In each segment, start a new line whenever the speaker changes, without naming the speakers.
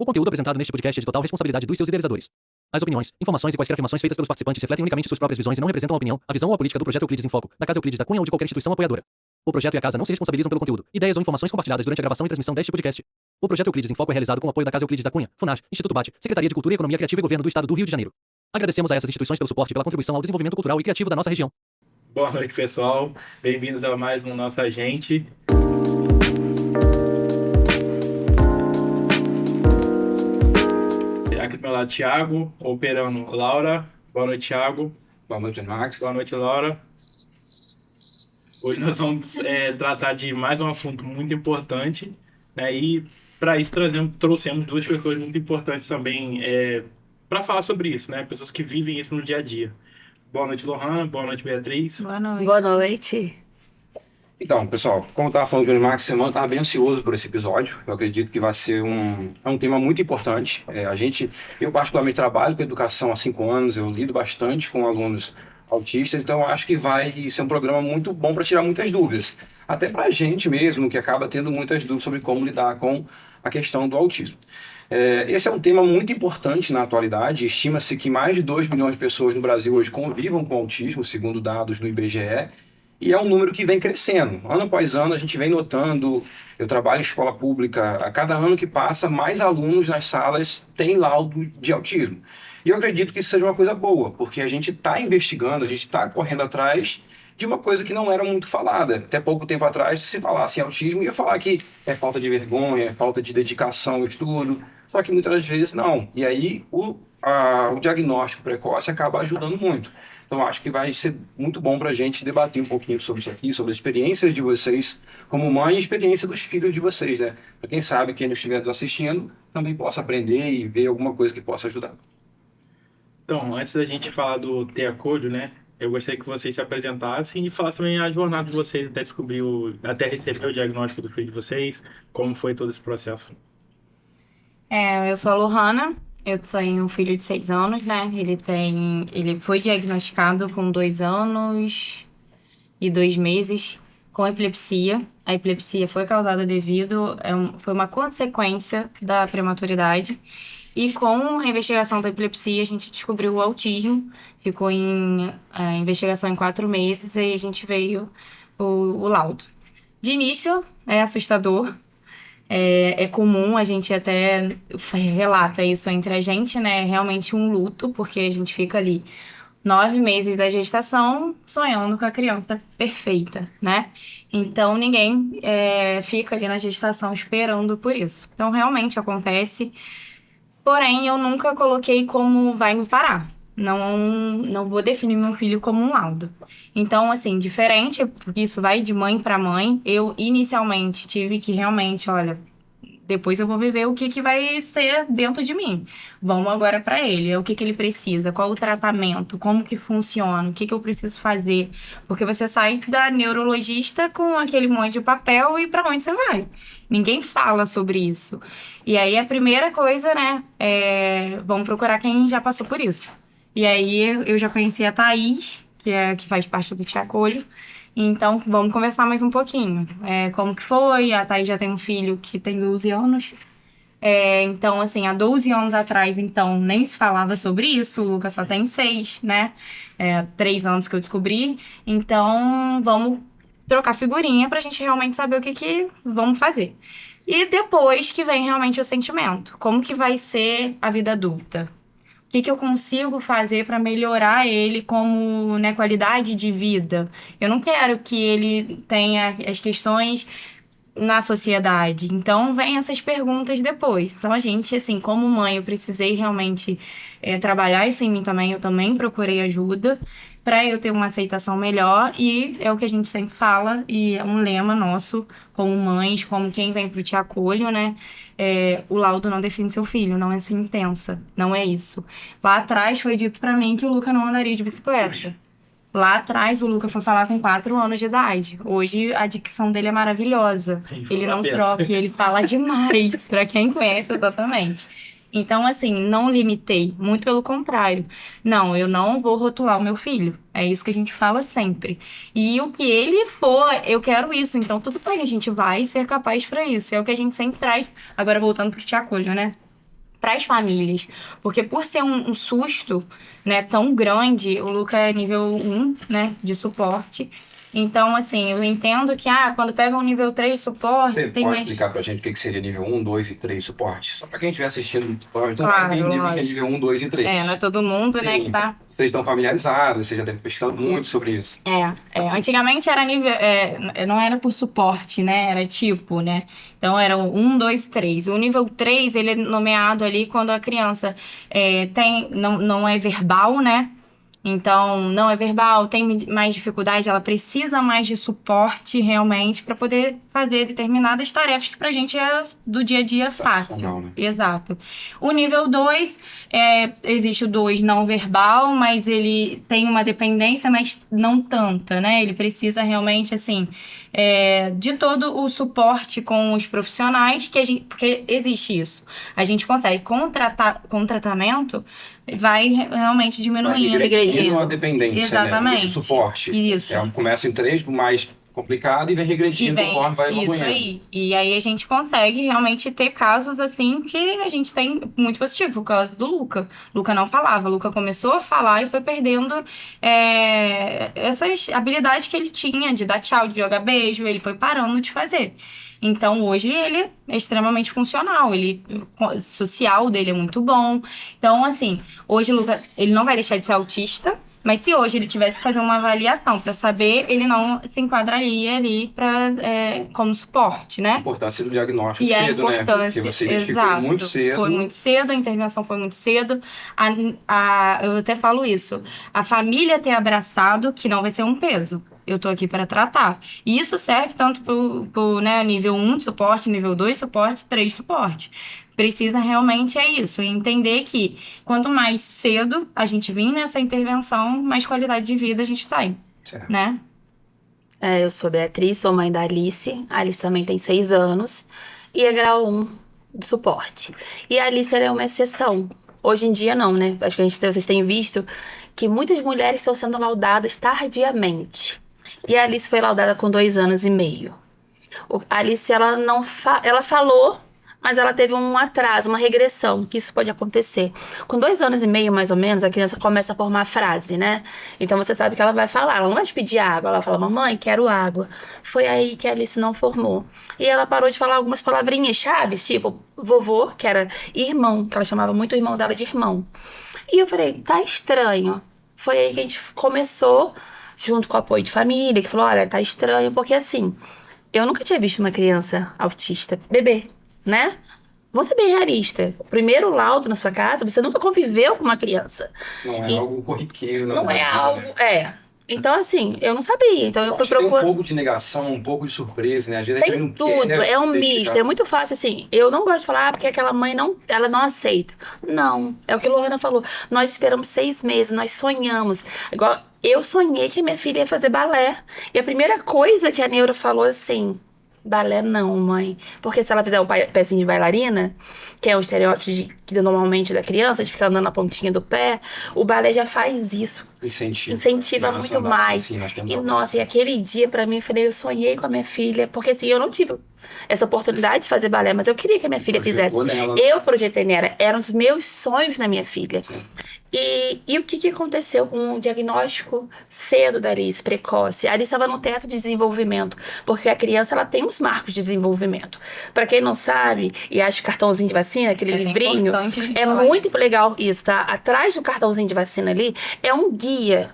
O conteúdo apresentado neste podcast é de total responsabilidade dos seus idealizadores. As opiniões, informações e quaisquer afirmações feitas pelos participantes refletem unicamente suas próprias visões e não representam a opinião, a visão ou a política do projeto Euclides em Foco, da Casa Euclides da Cunha ou de qualquer instituição apoiadora. O projeto e a casa não se responsabilizam pelo conteúdo, ideias ou informações compartilhadas durante a gravação e transmissão deste podcast. O projeto Euclides em Foco é realizado com o apoio da Casa Euclides da Cunha, FUNAS, Instituto BAT, Secretaria de Cultura e Economia Criativa e Governo do Estado do Rio de Janeiro. Agradecemos a essas instituições pelo suporte e pela contribuição ao desenvolvimento cultural e criativo da nossa região.
Boa noite, pessoal. Bem-vindos a mais um Nossa Gente. Aqui do meu lado, Thiago, operando Laura. Boa noite, Thiago.
Boa noite, Max.
Boa noite, Laura. Hoje nós vamos tratar de mais um assunto muito importante, né? E para isso trouxemos duas pessoas muito importantes também para falar sobre isso, né? Pessoas que vivem isso no dia a dia. Boa noite, Lohana. Boa noite, Beatriz.
Boa noite.
Boa noite.
Então, pessoal, como eu estava falando com o Max semana, eu estava bem ansioso por esse episódio. Eu acredito que vai ser um tema muito importante. Eu particularmente trabalho com educação há 5 anos, eu lido bastante com alunos autistas, então eu acho que vai ser um programa muito bom para tirar muitas dúvidas. Até para a gente mesmo, que acaba tendo muitas dúvidas sobre como lidar com a questão do autismo. Esse é um tema muito importante na atualidade. Estima-se que mais de 2 milhões de pessoas no Brasil hoje convivam com autismo, segundo dados do IBGE. E é um número que vem crescendo. Ano após ano, a gente vem notando, eu trabalho em escola pública, a cada ano que passa, mais alunos nas salas têm laudo de autismo. E eu acredito que isso seja uma coisa boa, porque a gente está investigando, a gente está correndo atrás de uma coisa que não era muito falada. Até pouco tempo atrás, se falasse em autismo, ia falar que é falta de vergonha, é falta de dedicação ao estudo, só que muitas vezes não. E aí o diagnóstico precoce acaba ajudando muito. Então, acho que vai ser muito bom para a gente debater um pouquinho sobre isso aqui, sobre as experiências de vocês como mãe e a experiência dos filhos de vocês, né? Para quem sabe, quem não estiver assistindo, também possa aprender e ver alguma coisa que possa ajudar.
Então, antes da gente falar do Te Acolho, né? Eu gostaria que vocês se apresentassem e falassem também a jornada de vocês até receber o diagnóstico do filho de vocês, como foi todo esse processo.
Eu sou a Lohana, eu tenho um filho de 6 anos, né? Ele foi diagnosticado com 2 anos e 2 meses com epilepsia. A epilepsia foi causada foi uma consequência da prematuridade. E com a investigação da epilepsia, a gente descobriu o autismo. Ficou em investigação em 4 meses e a gente veio o laudo. De início, é assustador. É comum, a gente até relata isso entre a gente, né? É realmente um luto, porque a gente fica ali 9 meses da gestação sonhando com a criança perfeita, né? Então, ninguém fica ali na gestação esperando por isso. Então, realmente acontece. Porém, eu nunca coloquei como vai me parar. Não vou definir meu filho como um laudo. Então, assim, diferente, porque isso vai de mãe para mãe. Eu, inicialmente, tive que realmente, olha, depois eu vou viver o que vai ser dentro de mim. Vamos agora para ele, o que ele precisa, qual o tratamento, como que funciona, o que eu preciso fazer. Porque você sai da neurologista com aquele monte de papel e para onde você vai? Ninguém fala sobre isso. E aí, a primeira coisa, né, vamos procurar quem já passou por isso. E aí, eu já conheci a Thaís, que faz parte do Te Acolho. Então, vamos conversar mais um pouquinho. Como que foi? A Thaís já tem um filho que tem 12 anos. Então, assim, há 12 anos atrás, então, nem se falava sobre isso. O Lucas só tem 6, né? 3 anos que eu descobri. Então, vamos trocar figurinha pra gente realmente saber o que vamos fazer. E depois que vem realmente o sentimento. Como que vai ser a vida adulta? O que eu consigo fazer para melhorar ele como, né, qualidade de vida? Eu não quero que ele tenha as questões na sociedade. Então, vem essas perguntas depois. Então, a gente, assim, como mãe, eu precisei realmente trabalhar isso em mim também. Eu também procurei ajuda para eu ter uma aceitação melhor. E é o que a gente sempre fala, e é um lema nosso, como mães, como quem vem pro Te Acolho, né? O laudo não define seu filho, não é sentença, não é isso. Lá atrás foi dito para mim que o Luca não andaria de bicicleta. Lá atrás, o Luca foi falar com 4 anos de idade. Hoje, a dicção dele é maravilhosa. Ele não troca, ele fala demais, pra quem conhece exatamente. Então, assim, não limitei, muito pelo contrário. Não, eu não vou rotular o meu filho. É isso que a gente fala sempre. E o que ele for, eu quero isso. Então, tudo bem, a gente vai ser capaz pra isso. É o que a gente sempre traz. Agora, voltando pro Te Acolho, né? para as famílias. Porque por ser um susto, né, tão grande, o Luca é nível 1, né, de suporte. Então, assim, eu entendo que, quando pega um nível 3 de suporte,
Você
tem
pode
mais...
explicar pra gente o que seria nível 1, 2 e 3 suporte? Só pra quem estiver assistindo, então
Claro,
vai entender o que é
lógico.
nível 1, 2 e 3.
Não é todo mundo, né, que tá...
Vocês estão familiarizados, vocês já devem ter pesquisado muito sobre isso.
Antigamente era nível, não era por suporte, né? Era tipo, né? Então era o 1, 2, 3. O nível 3, ele é nomeado ali quando a criança não é verbal, né? Então, não é verbal, tem mais dificuldade, ela precisa mais de suporte realmente para poder fazer determinadas tarefas que pra gente é do dia a dia fácil.
Né?
Exato. O nível 2, existe o 2 não verbal, mas ele tem uma dependência, mas não tanta, né? Ele precisa realmente, assim, de todo o suporte com os profissionais, porque existe isso. A gente consegue, com tratamento, vai realmente diminuindo.
Regredindo a dependência,
exatamente.
Né? Esse suporte.
Isso.
Começa em 3, mais complicado, e vem regredindo conforme vai evoluindo.
Isso aí. E aí a gente consegue realmente ter casos assim que a gente tem muito positivo. O caso do Luca. Luca não falava. Luca começou a falar e foi perdendo essas habilidades que ele tinha de dar tchau, de jogar beijo. Ele foi parando de fazer. Então, hoje, ele é extremamente funcional. O social dele é muito bom. Então, assim, hoje o Luca, ele não vai deixar de ser autista, mas se hoje ele tivesse que fazer uma avaliação para saber, ele não se enquadraria ali como suporte, né?
A importância do diagnóstico
cedo,
né? Porque você identificou muito cedo.
Foi muito cedo, a intervenção foi muito cedo. Eu até falo isso. A família ter abraçado que não vai ser um peso. Eu tô aqui para tratar. E isso serve tanto pro nível 1 de suporte, nível 2 de suporte, 3 de suporte. Precisa realmente isso, entender que quanto mais cedo a gente vir nessa intervenção, mais qualidade de vida a gente tem, né?
Eu sou Beatriz, sou mãe da Alice. A Alice também tem 6 anos e é grau 1 de suporte. E a Alice, ela é uma exceção. Hoje em dia não, né? Acho que vocês têm visto que muitas mulheres estão sendo laudadas tardiamente. E a Alice foi laudada com 2 anos e meio. A Alice, ela falou, mas ela teve um atraso, uma regressão, que isso pode acontecer. Com 2 anos e meio, mais ou menos, a criança começa a formar frase, né? Então você sabe que ela vai falar, ela não vai te pedir água, ela fala, mamãe, quero água. Foi aí que a Alice não formou. E ela parou de falar algumas palavrinhas chaves, tipo vovô, que era irmão, que ela chamava muito o irmão dela de irmão. E eu falei, tá estranho. Foi aí que a gente começou, junto com o apoio de família, que falou, olha, tá estranho, porque assim, eu nunca tinha visto uma criança autista, bebê, né? Vamos ser bem realista. O primeiro laudo na sua casa, você nunca conviveu com uma criança.
Não é algo corriqueiro.
Não é algo, Então, assim, eu não sabia. Então, eu fui procurar.
Tem um pouco de negação, um pouco de surpresa, né? Às vezes
tem
a gente não
tudo,
quer
é um misto. É muito fácil, assim. Eu não gosto de falar porque aquela mãe ela não aceita. Não, é o que a Lohana falou. Nós esperamos 6 meses, nós sonhamos. Igual, eu sonhei que a minha filha ia fazer balé. E a primeira coisa que a neuro falou assim... Balé não, mãe. Porque se ela fizer o pezinho de bailarina, que é um estereótipo que normalmente da criança, de ficar andando na pontinha do pé, o balé já faz isso. Incentiva muito mais. E nossa, e aquele dia pra mim, eu sonhei com a minha filha, porque assim, eu não tive essa oportunidade de fazer balé, mas eu queria que a minha filha fizesse. Eu projetei nela, eram os meus sonhos na minha filha. E o que aconteceu com o diagnóstico cedo da Alice, precoce? A Alice estava no teto de desenvolvimento, porque a criança ela tem uns marcos de desenvolvimento. Para quem não sabe, e acha o cartãozinho de vacina, aquele livrinho, é muito legal isso, tá? Atrás do cartãozinho de vacina ali é um guia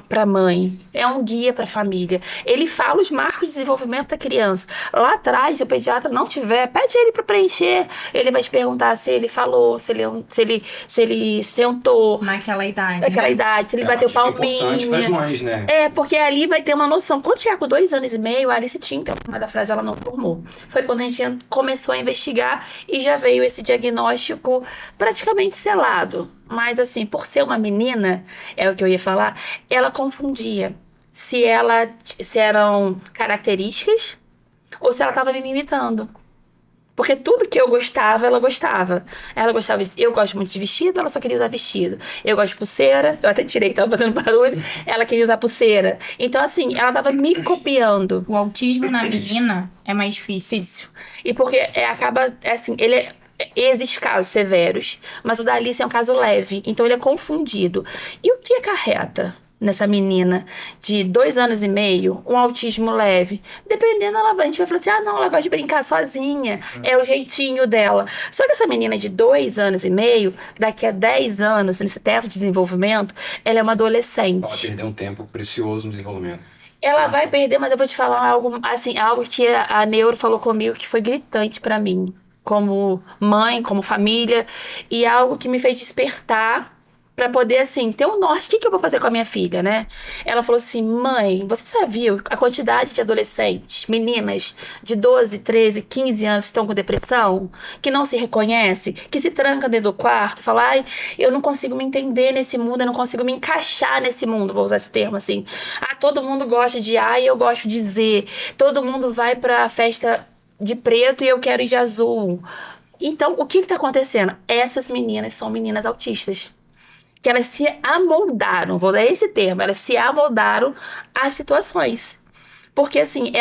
para a mãe, é um guia para a família. Ele fala os marcos de desenvolvimento da criança. Lá atrás, se o pediatra não tiver, pede ele para preencher. Ele vai te perguntar se ele falou, se ele sentou.
Naquela idade.
Naquela idade, se ele bateu palminha. É importante para as mães, né? Porque ali vai ter uma noção. Quando chegar com 2 anos e meio, a Alice tinha formado a frase, ela não formou. Foi quando a gente começou a investigar e já veio esse diagnóstico praticamente selado. Mas assim, por ser uma menina, é o que eu ia falar, ela confundia se eram características ou se ela estava me imitando. Porque tudo que eu gostava, ela gostava. Eu gosto muito de vestido, ela só queria usar vestido. Eu gosto de pulseira, eu até tirei que tava fazendo barulho, ela queria usar pulseira. Então assim, ela tava me copiando.
O autismo na menina é mais difícil.
E porque acaba, assim, ele Existem casos severos, mas o da Alice é um caso leve, então ele é confundido. E o que acarreta nessa menina de 2 anos e meio, um autismo leve? Dependendo, a gente vai falar assim, não, ela gosta de brincar sozinha, é o jeitinho dela. Só que essa menina de 2 anos e meio, daqui a 10 anos, nesse teto de desenvolvimento, ela é uma adolescente.
Ela perdeu um tempo precioso no desenvolvimento.
Ela vai perder, mas eu vou te falar algo, assim, algo que a neuro falou comigo que foi gritante pra mim, como mãe, como família, e algo que me fez despertar pra poder, assim, ter um norte. O que eu vou fazer com a minha filha, né? Ela falou assim, mãe, você sabia a quantidade de adolescentes, meninas de 12, 13, 15 anos que estão com depressão, que não se reconhece, que se tranca dentro do quarto e fala, eu não consigo me entender nesse mundo, eu não consigo me encaixar nesse mundo, vou usar esse termo assim. Todo mundo gosta de A e eu gosto de Z. Todo mundo vai pra festa de preto e eu quero ir de azul. Então, o que tá acontecendo? Essas meninas são meninas autistas. Que elas se amoldaram, vou usar esse termo, elas se amoldaram às situações. Porque assim,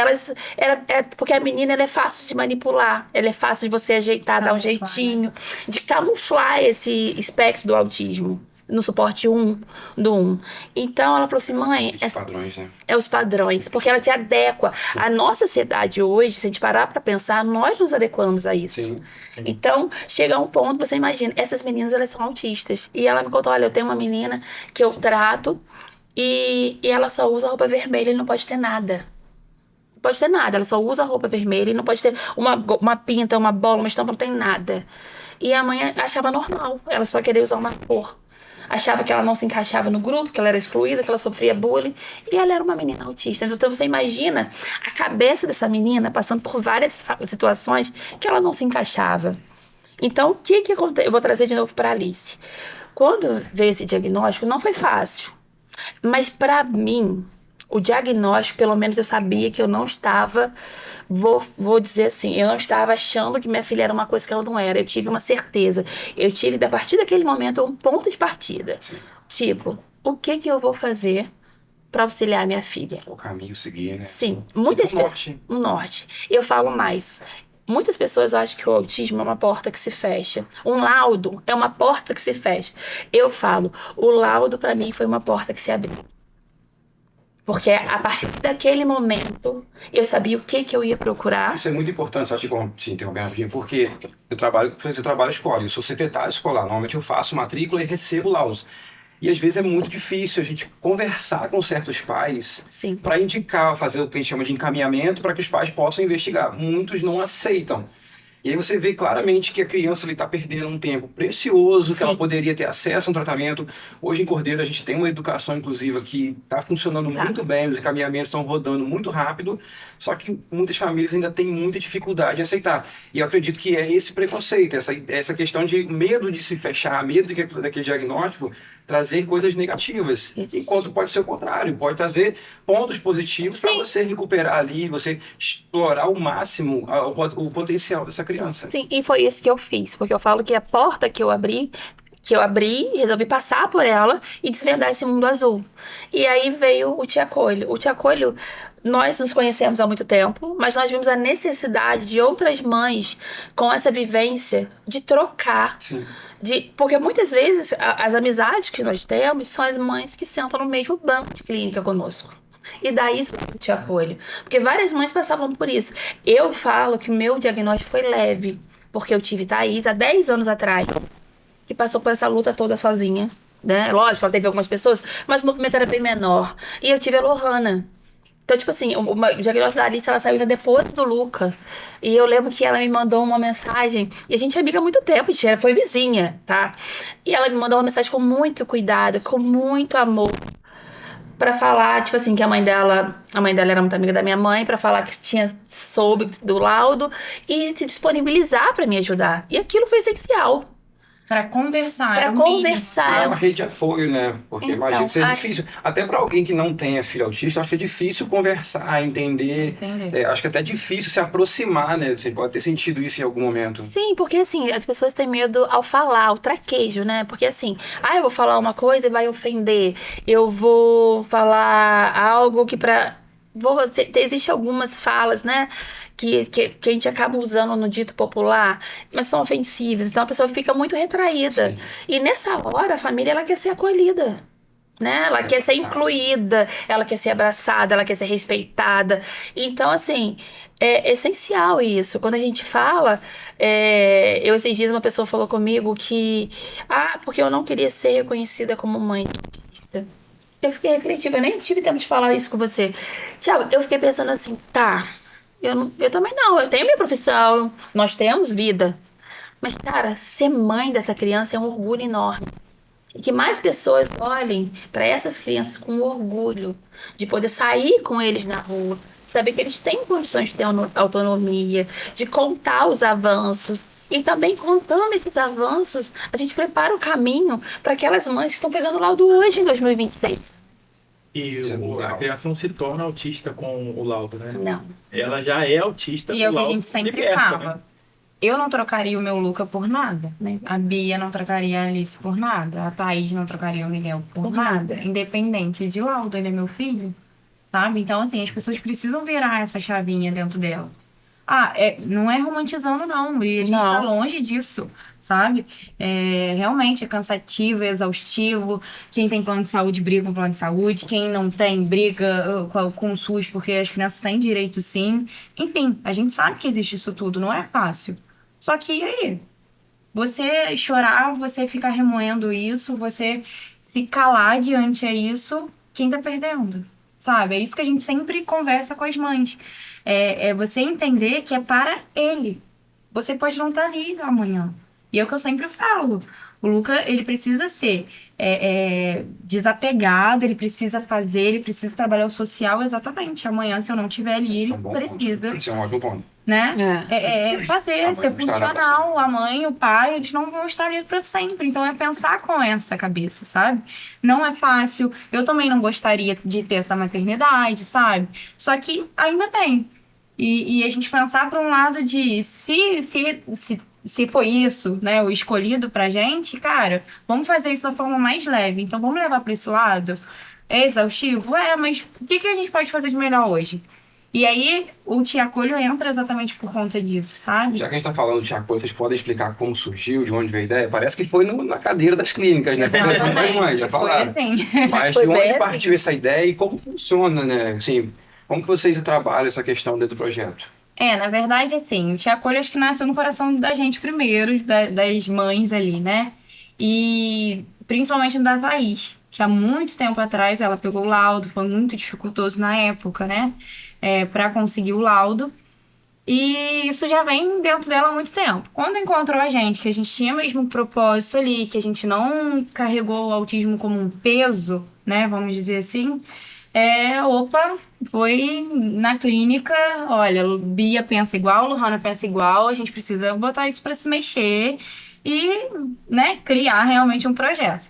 porque a menina ela é fácil de manipular, ela é fácil de você ajeitar, dar um jeitinho, de camuflar esse espectro do autismo. No suporte 1 do 1. Então ela falou assim, mãe...
Os padrões, né?
Os padrões, porque ela se adequa. Sim. A nossa sociedade hoje, se a gente parar pra pensar, nós nos adequamos a isso.
Sim.
Então, chega a um ponto, você imagina, essas meninas, elas são autistas. E ela me contou, olha, eu tenho uma menina que eu trato e ela só usa roupa vermelha e não pode ter nada. Não pode ter nada, ela só usa roupa vermelha e não pode ter uma pinta, uma bola, uma estampa, não tem nada. E a mãe achava normal, ela só queria usar uma cor. Achava que ela não se encaixava no grupo, que ela era excluída, que ela sofria bullying. E ela era uma menina autista. Então você imagina a cabeça dessa menina passando por várias situações que ela não se encaixava. Então, o que acontece? Eu vou trazer de novo para Alice. Quando veio esse diagnóstico, não foi fácil. Mas para mim, o diagnóstico, pelo menos eu sabia que eu não estava... Vou dizer assim, eu não estava achando que minha filha era uma coisa que ela não era. Eu tive uma certeza. Eu tive, a partir daquele momento, um ponto de partida. Sim. Tipo, o que eu vou fazer para auxiliar minha filha?
O caminho seguir, né?
Sim. Muitas pessoas... Um norte. Eu falo mais. Muitas pessoas acham que o autismo é uma porta que se fecha. Um laudo é uma porta que se fecha. Eu falo, o laudo para mim foi uma porta que se abriu. Porque a partir daquele momento, eu sabia o que eu ia procurar.
Isso é muito importante, só te interromper rapidinho, porque eu trabalho escola, eu sou secretário escolar. Normalmente eu faço matrícula e recebo laudos. E às vezes é muito difícil a gente conversar com certos pais para indicar, fazer o que a gente chama de encaminhamento para que os pais possam investigar. Muitos não aceitam. E aí você vê claramente que a criança está perdendo um tempo precioso, que ela poderia ter acesso a um tratamento. Hoje em Cordeiro a gente tem uma educação inclusiva que está funcionando muito bem, os encaminhamentos estão rodando muito rápido, só que muitas famílias ainda têm muita dificuldade em aceitar. E eu acredito que é esse preconceito, essa questão de medo de se fechar, medo daquele diagnóstico trazer coisas negativas. Isso. Enquanto pode ser o contrário, pode trazer pontos positivos para você recuperar ali, você explorar ao máximo o potencial dessa criança.
Sim, e foi isso que eu fiz, porque eu falo que a porta que eu abri, resolvi passar por ela e desvendar esse mundo azul. E aí veio o Te Acolho. O Te Acolho, nós nos conhecemos há muito tempo, mas nós vimos a necessidade de outras mães com essa vivência de trocar.
Sim.
Porque muitas vezes as amizades que nós temos são as mães que sentam no mesmo banco de clínica conosco. E daí isso eu te acolho. Porque várias mães passavam por isso. Eu falo que o meu diagnóstico foi leve, porque eu tive Thaís há 10 anos atrás, que passou por essa luta toda sozinha, né? Lógico, ela teve algumas pessoas, mas o movimento era bem menor. E eu tive a Lohana. Então, tipo assim, o diagnóstico da Alice, ela saiu ainda depois do Luca. E eu lembro que ela me mandou uma mensagem, e a gente é amiga há muito tempo, a gente foi vizinha, tá? E ela me mandou uma mensagem com muito cuidado, com muito amor, pra falar, tipo assim, que a mãe dela era muito amiga da minha mãe, pra falar que soube do laudo e se disponibilizar pra me ajudar. E aquilo foi essencial.
Pra conversar.
Pra conversar.
É uma rede de apoio, né? Porque então, imagina que seja difícil. Até para alguém que não tenha filho autista, acho que é difícil conversar, entender. Acho que até é difícil se aproximar, né? Você pode ter sentido isso em algum momento.
Sim, porque assim, as pessoas têm medo ao falar, o traquejo, né? Porque assim, eu vou falar uma coisa e vai ofender. Eu vou falar algo que Existem algumas falas, né, que a gente acaba usando no dito popular, mas são ofensivas, então a pessoa fica muito retraída.
Sim.
E nessa hora, a família, ela quer ser acolhida, né? Ela quer ser incluída, ela quer ser abraçada, ela quer ser respeitada. Então, assim, é essencial isso. Quando a gente fala, esses dias uma pessoa falou comigo que, porque eu não queria ser reconhecida como mãe. Eu fiquei refletiva, eu nem tive tempo de falar isso com você. Tiago, eu fiquei pensando assim, tá, eu também não, eu tenho minha profissão, nós temos vida. Mas, cara, ser mãe dessa criança é um orgulho enorme. E que mais pessoas olhem para essas crianças com orgulho de poder sair com eles na rua, saber que eles têm condições de ter autonomia, de contar os avanços. E também contando esses avanços, a gente prepara o caminho para aquelas mães que estão pegando laudo hoje em 2026.
E
Isso é
a
legal.
criança não se torna autista com o laudo, né?
Não.
Ela já é autista
E
com
é
o
o que a
laudo
gente sempre
liberta,
fala.
né?
Eu não trocaria o meu Luca por nada, né? A Bia não trocaria a Alice por nada. A Thaís não trocaria o Miguel por nada. Independente de laudo, ele é meu filho, sabe? Então, assim, as pessoas precisam virar essa chavinha dentro dela. Não é romantizando, não. E a gente tá
Não.
longe disso, sabe? Realmente é cansativo, é exaustivo. Quem tem plano de saúde briga com plano de saúde. Quem não tem briga com o SUS, porque as crianças têm direito, sim. Enfim, a gente sabe que existe isso tudo, não é fácil. Só que e aí? Você chorar, você ficar remoendo isso, você se calar diante a isso, quem tá perdendo? Sabe? É isso que a gente sempre conversa com as mães. É você entender que é para ele. Você pode não estar ali amanhã. E é o que eu sempre falo. O Luca, ele precisa ser desapegado, ele precisa fazer, ele precisa trabalhar o social exatamente. Amanhã, se eu não estiver ali, ele
É um bom
precisa,
ponto. Esse é um ótimo ponto.
né?
A
Fazer,
mãe
ser
não estará pra
funcional. A mãe, o pai, eles não vão estar ali para sempre. Então é pensar com essa cabeça, sabe? Não é fácil. Eu também não gostaria de ter essa maternidade, sabe? Só que ainda bem. E a gente pensar para um lado de se foi isso, né, o escolhido pra gente, cara, vamos fazer isso da forma mais leve. Então vamos levar para esse lado. É exaustivo? Mas o que a gente pode fazer de melhor hoje? E aí, o Te Acolho entra exatamente por conta disso, sabe?
Já que a gente está falando de Tiago, vocês podem explicar como surgiu, de onde veio a ideia? Parece que foi na cadeira das clínicas, né? Conversando com as mães, já
Foi
falaram.
assim.
Mas
Foi
de onde
bem
partiu essa ideia e como funciona, né? Assim, como que vocês trabalham essa questão dentro do projeto?
Na verdade, assim, o Te Acolho acho que nasceu no coração da gente primeiro, das mães ali, né? E principalmente da Thaís, que há muito tempo atrás ela pegou o laudo, foi muito dificultoso na época, né? Para conseguir o laudo. E isso já vem dentro dela há muito tempo. Quando encontrou a gente, que a gente tinha mesmo um propósito ali, que a gente não carregou o autismo como um peso, né? Vamos dizer assim. Foi na clínica, olha, Bia pensa igual, Lohana pensa igual, a gente precisa botar isso para se mexer e, né, criar realmente um projeto.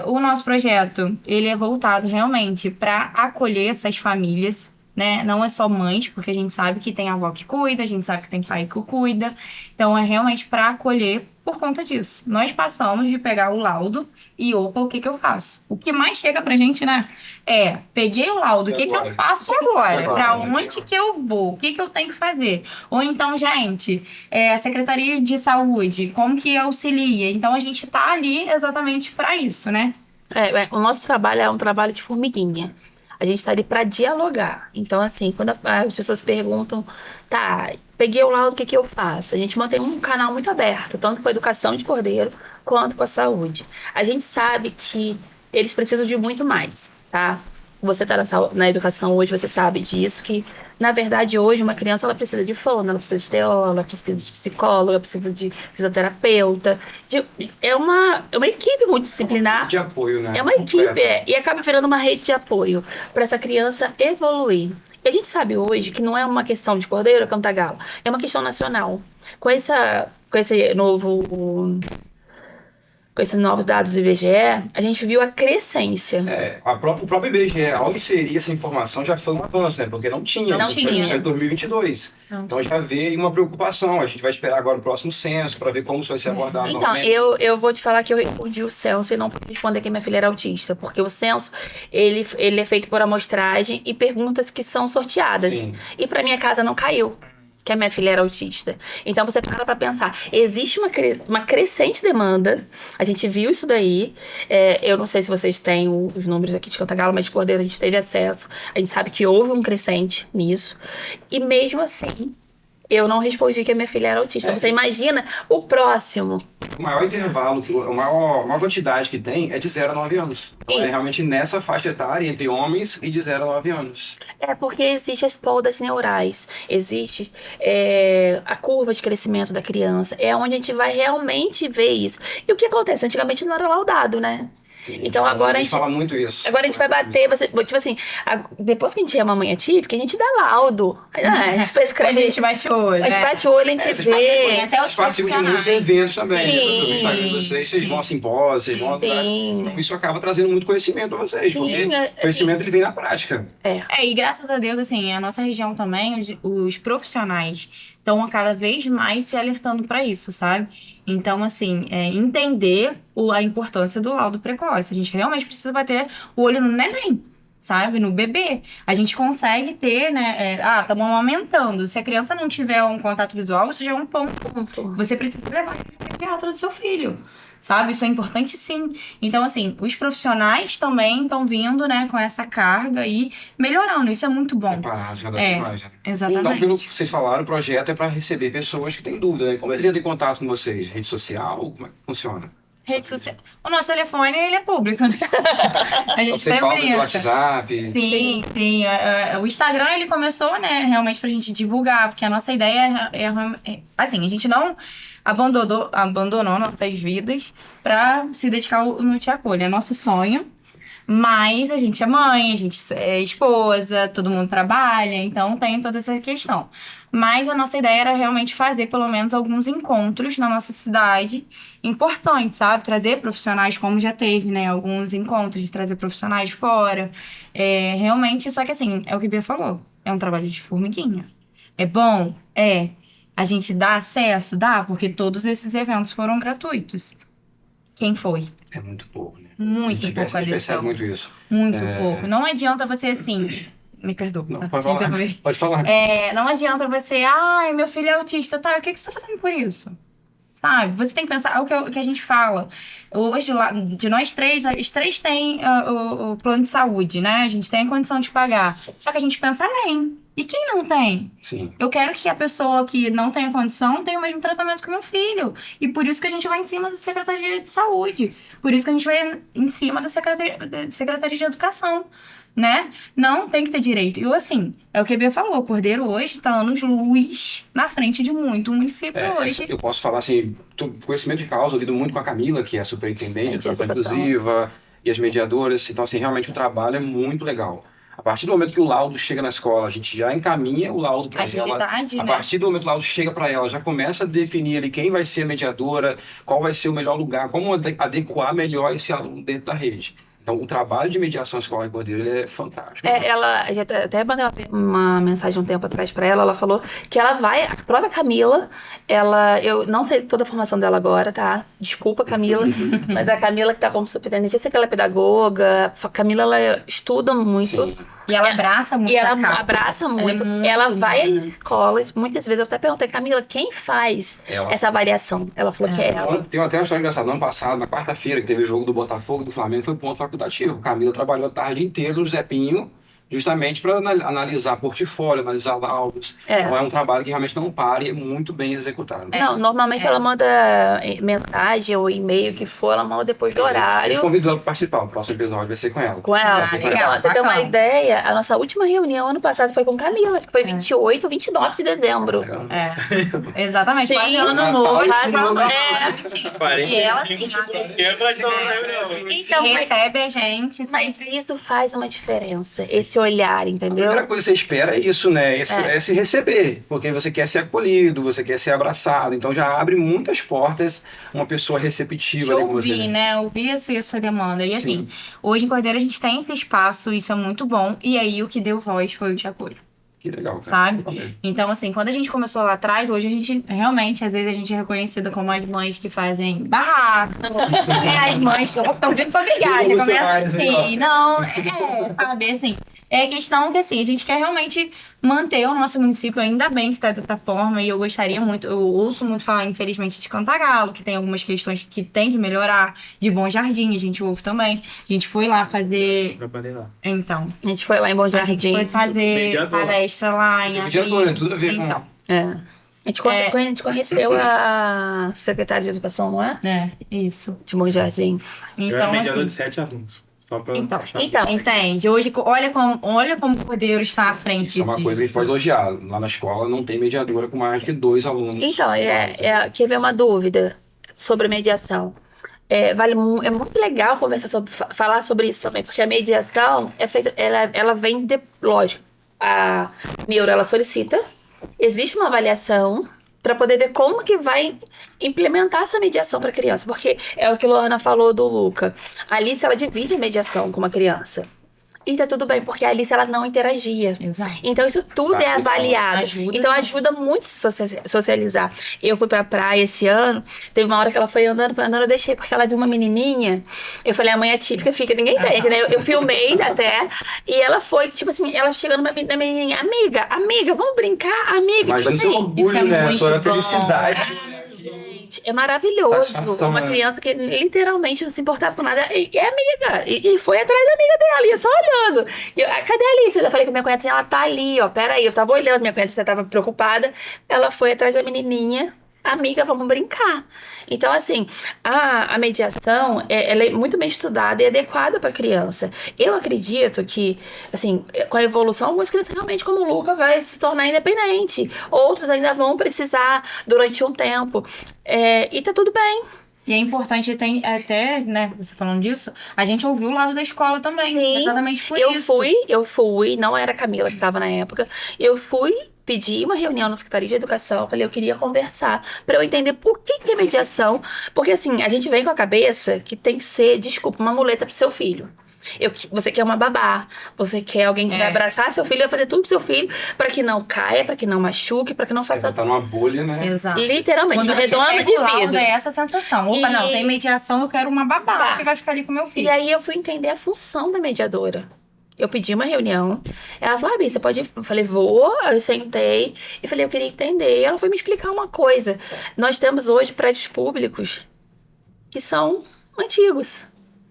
O nosso projeto, ele é voltado realmente para acolher essas famílias, né? Não é só mães, porque a gente sabe que tem avó que cuida, a gente sabe que tem pai que cuida. Então, é realmente para acolher por conta disso. Nós passamos de pegar o laudo e, o que eu faço? O que mais chega pra gente, né? Peguei o laudo, o que eu faço agora? Para onde que eu vou? O que eu tenho que fazer? Ou então, gente, a Secretaria de Saúde, como que auxilia? Então, a gente tá ali exatamente para isso, né?
O nosso trabalho é um trabalho de formiguinha. A gente está ali para dialogar. Então, assim, quando as pessoas perguntam, tá, peguei o laudo, o que eu faço? A gente mantém um canal muito aberto, tanto com a educação de Cordeiro, quanto com a saúde. A gente sabe que eles precisam de muito mais, tá? Você está na educação hoje, você sabe disso, que, na verdade, hoje, uma criança, ela precisa de fono, ela precisa de teóloga, ela precisa de psicóloga, precisa de fisioterapeuta. É uma equipe multidisciplinar.
De apoio, né?
É uma equipe, e acaba virando uma rede de apoio para essa criança evoluir. E a gente sabe hoje que não é uma questão de Cordeiro ou Cantagalo, é uma questão nacional. Com esse novo com esses novos dados do IBGE, a gente viu a crescência.
O próprio IBGE, ao inserir essa informação, já foi um avanço, né? Porque não tinha.
Não
Isso
tinha.
Isso é 2022. Então já veio uma preocupação. A gente vai esperar agora o próximo censo para ver como isso vai ser abordado
Então,
novamente.
eu vou te falar que eu respondi o censo e não pude responder que minha filha era autista, porque o censo, ele é feito por amostragem e perguntas que são sorteadas.
Sim.
E pra minha casa não caiu que a minha filha era autista. Então você para pra pensar, existe uma crescente demanda, a gente viu isso daí, eu não sei se vocês têm os números aqui de Cantagalo, mas de Cordeiro a gente teve acesso, a gente sabe que houve um crescente nisso, e mesmo assim, eu não respondi que a minha filha era autista. Você imagina o próximo.
O maior intervalo, a maior quantidade que tem é de 0 a 9 anos. Então, é
Isso.
realmente nessa faixa etária, entre homens e de 0 a 9 anos.
É porque existe as poldas neurais, existe a curva de crescimento da criança, é onde a gente vai realmente ver isso. E o que acontece? Antigamente não era laudado, né?
Sim,
Então agora
a gente fala muito isso.
Agora a gente vai bater, tipo assim, depois que a gente é mamãe atípica, a gente dá laudo. A gente prescreve.
A gente bate o olho.
A gente bate o olho, a gente vê.
Até os
Vocês participam de muitos
profissionais.
eventos também.
Sim.
No Instagram de vocês vão a simpósios, vocês vão
Sim.
Então isso acaba trazendo muito conhecimento para vocês.
Sim,
Porque
assim-
conhecimento ele vem na prática.
E graças a Deus, assim, a nossa região também, os profissionais estão cada vez mais se alertando para isso, sabe? Então, assim, entender a importância do laudo precoce. A gente realmente precisa bater o olho no neném, sabe? No bebê. A gente consegue ter, né? Estamos amamentando. Se a criança não tiver um contato visual, isso já é um ponto. Você precisa levar isso para o pediatra do seu filho. Sabe? Isso é importante sim. Então, assim, os profissionais também estão vindo, né, com essa carga e melhorando. Isso é muito bom.
Preparados cada vez mais. Né?
Exatamente.
Então, pelo que vocês falaram, o projeto é para receber pessoas que têm dúvida, né? Como eles entram em contato com vocês? Rede social? Como é que funciona?
Rede social. O nosso telefone, ele é público, né? A gente
Vocês
até
falam pelo
brinca.
WhatsApp?
Sim. O Instagram, ele começou, né, realmente pra gente divulgar, porque a nossa ideia assim, a gente não abandonou nossas vidas pra se dedicar no Te Acolho. É nosso sonho, mas a gente é mãe, a gente é esposa, todo mundo trabalha, então tem toda essa questão. Mas a nossa ideia era realmente fazer pelo menos alguns encontros na nossa cidade importantes, sabe? Trazer profissionais, como já teve, né? Alguns encontros de trazer profissionais fora. Realmente, só que assim, é o que a Bia falou. É um trabalho de formiguinha. É bom? É. A gente dá acesso? Dá, porque todos esses eventos foram gratuitos. Quem foi?
É muito pouco, né?
Muito pouco
A gente percebe
adesão.
muito isso.
Muito pouco. Não adianta você assim... Me perdoa.
Não, pode falar. Pode falar.
Não adianta você... Ai, meu filho é autista, tá? O que você tá fazendo por isso? Sabe? Você tem que pensar... É o que a gente fala. Hoje, de nós três, os três têm o plano de saúde, né? A gente tem a condição de pagar. Só que a gente pensa além. E quem não tem?
Sim.
Eu quero que a pessoa que não tem condição tenha o mesmo tratamento que o meu filho. E por isso que a gente vai em cima da Secretaria de Saúde. Por isso que a gente vai em cima da Secretaria de Educação. Né? Não tem que ter direito. E assim, é o que a Bia falou, o Cordeiro hoje está anos-luz na frente de muito município hoje.
Eu posso falar assim, conhecimento de causa, eu lido muito com a Camila, que é a superintendente,
De
a
educação.
inclusiva, e as mediadoras. Então, assim, realmente o trabalho é muito legal. A partir do momento que o laudo chega na escola, a gente já encaminha o laudo para ela.
Agilidade,
A
né?
partir do momento que o laudo chega para ela, já começa a definir ali quem vai ser a mediadora, qual vai ser o melhor lugar, como adequar melhor esse aluno dentro da rede. Então, o trabalho de mediação escolar de Cordeiro ele é fantástico.
Ela já até mandei uma mensagem um tempo atrás pra ela. Ela falou que ela vai, a própria Camila, eu não sei toda a formação dela agora, tá? Desculpa, Camila, mas a Camila que tá como superintendente, eu sei que ela é pedagoga. A Camila, ela estuda muito.
Sim.
E ela abraça muito
E ela
a causa.
abraça muito.
muito
Ela vai
linda.
às escolas. Muitas vezes eu até perguntei, Camila, quem faz
Ela.
essa avaliação? Ela falou que é ela.
Tem até uma história engraçada. No ano passado, na quarta-feira, que teve o jogo do Botafogo e do Flamengo, foi ponto facultativo. Camila trabalhou a tarde inteira no Zepinho, justamente para analisar portfólio, analisar laudos. Então é um trabalho que realmente não para e é muito bem executado.
Não, normalmente ela manda mensagem ou e-mail, que for, ela manda depois do
A
horário.
gente convidou ela para participar. O próximo episódio vai ser com ela.
Com ela.
Vai ser com
Então,
legal,
você tem uma
bacana.
ideia, a nossa última reunião ano passado foi com Camila, acho que foi 28 ou 29 de dezembro.
Legal.
Exatamente.
Sim.
Quase ano
Natal,
novo.
quase
ano novo.
E ela, assim,
Então,
recebe a gente.
mas isso faz uma diferença. Esse olhar,
A
entendeu?
primeira coisa que você espera é isso, né? É se receber, porque você quer ser acolhido, você quer ser abraçado. Então já abre muitas portas uma pessoa receptiva ali com você.
Ouvir, né? Ouvir a sua demanda. E assim,
Sim.
hoje em Cordeiro a gente tem esse espaço, isso é muito bom. E aí o que deu voz foi o Te Acolho,
Que legal, cara.
sabe?
Valeu.
Então, assim, quando a gente começou lá atrás, hoje a gente realmente, às vezes, a gente é reconhecida como as mães que fazem barraco, né? As mães que estão vindo pra brigar, já começa assim, não, sabe, assim. É questão que, assim, a gente quer realmente manter o nosso município, ainda bem que tá dessa forma, e eu gostaria muito, eu ouço muito falar, infelizmente, de Cantagalo, que tem algumas questões que tem que melhorar, de Bom Jardim, a gente ouve também. A gente foi lá fazer,
Trabalhei lá.
então,
A gente foi lá em Bom
a gente
Jardim.
foi fazer
Mediador.
palestra lá em
Mediador,
abril.
tudo a ver com-
Então,
A gente conheceu a secretária de educação, não é?
isso.
De Bom Jardim.
Eu era
Então,
mediador de
assim,
7 alunos. Só pra
então,
deixar-
entende? Hoje, olha como o Cordeiro está à frente
Isso é uma coisa que a gente pode elogiar. Lá na escola não tem mediadora com mais do que 2 alunos.
Então, quer ver uma dúvida sobre a mediação? É muito legal falar sobre isso também, porque a mediação é feita, ela vem lógico, a neuro ela solicita, existe uma avaliação para poder ver como que vai implementar essa mediação para a criança, porque é o que a Lohana falou do Luca. A Alice, ela divide a mediação com uma criança. E tá tudo bem, porque a Alice, ela não interagia.
Exato.
Então, isso tudo é avaliado.
Ajuda.
Então, ajuda muito se socializar. Eu fui pra praia esse ano, teve uma hora que ela foi andando, eu deixei, porque ela viu uma menininha. Eu falei, a mãe é típica, fica, ninguém entende, né? Eu filmei até, e ela foi, tipo assim, ela chegando na menininha, amiga, vamos brincar, amiga.
Imagina
tipo
seu
assim,
orgulho,
isso é
né?
muito
Sua
bom.
felicidade.
gente, é maravilhoso.
Satisfação,
Uma
né?
criança que literalmente não se importava com nada. E é amiga. E foi atrás da amiga dela, ia só olhando. E eu, cadê a Alice? Eu falei com a minha cunhada assim, ela tá ali, ó. Peraí, eu tava olhando, minha cunhada já tava preocupada. Ela foi atrás da menininha. Amiga, vamos brincar. Então, assim, a mediação, ela é muito bem estudada e adequada para a criança. Eu acredito que, assim, com a evolução, algumas crianças realmente, como o Luca, vai se tornar independente. Outros ainda vão precisar durante um tempo. E tá tudo bem.
E é importante, tem até, né, você falando disso, a gente ouviu o lado da escola também.
Sim,
Exatamente por
eu
isso.
fui, não era a Camila que estava na época, eu fui pedir uma reunião na Secretaria de Educação, falei, eu queria conversar, para eu entender por que é mediação, porque assim, a gente vem com a cabeça que tem que ser, desculpa, uma muleta pro seu filho. Você quer uma babá, você quer alguém que vai abraçar seu filho, vai fazer tudo pro seu filho, para que não caia, para que não machuque, para que não
Você
faça...
tá numa bolha, né?
Exato.
Literalmente,
Quando
no
você
redondo
pega
de
o laudo,
vidro.
é essa sensação. Opa, não, tem mediação, eu quero uma babá
Tá.
que vai ficar ali com o meu filho.
E aí eu fui entender a função da mediadora. Eu pedi uma reunião. Ela falou, Abi, você pode ir? Eu falei, vou. Eu sentei e falei, eu queria entender. E ela foi me explicar uma coisa. Nós temos hoje prédios públicos que são antigos.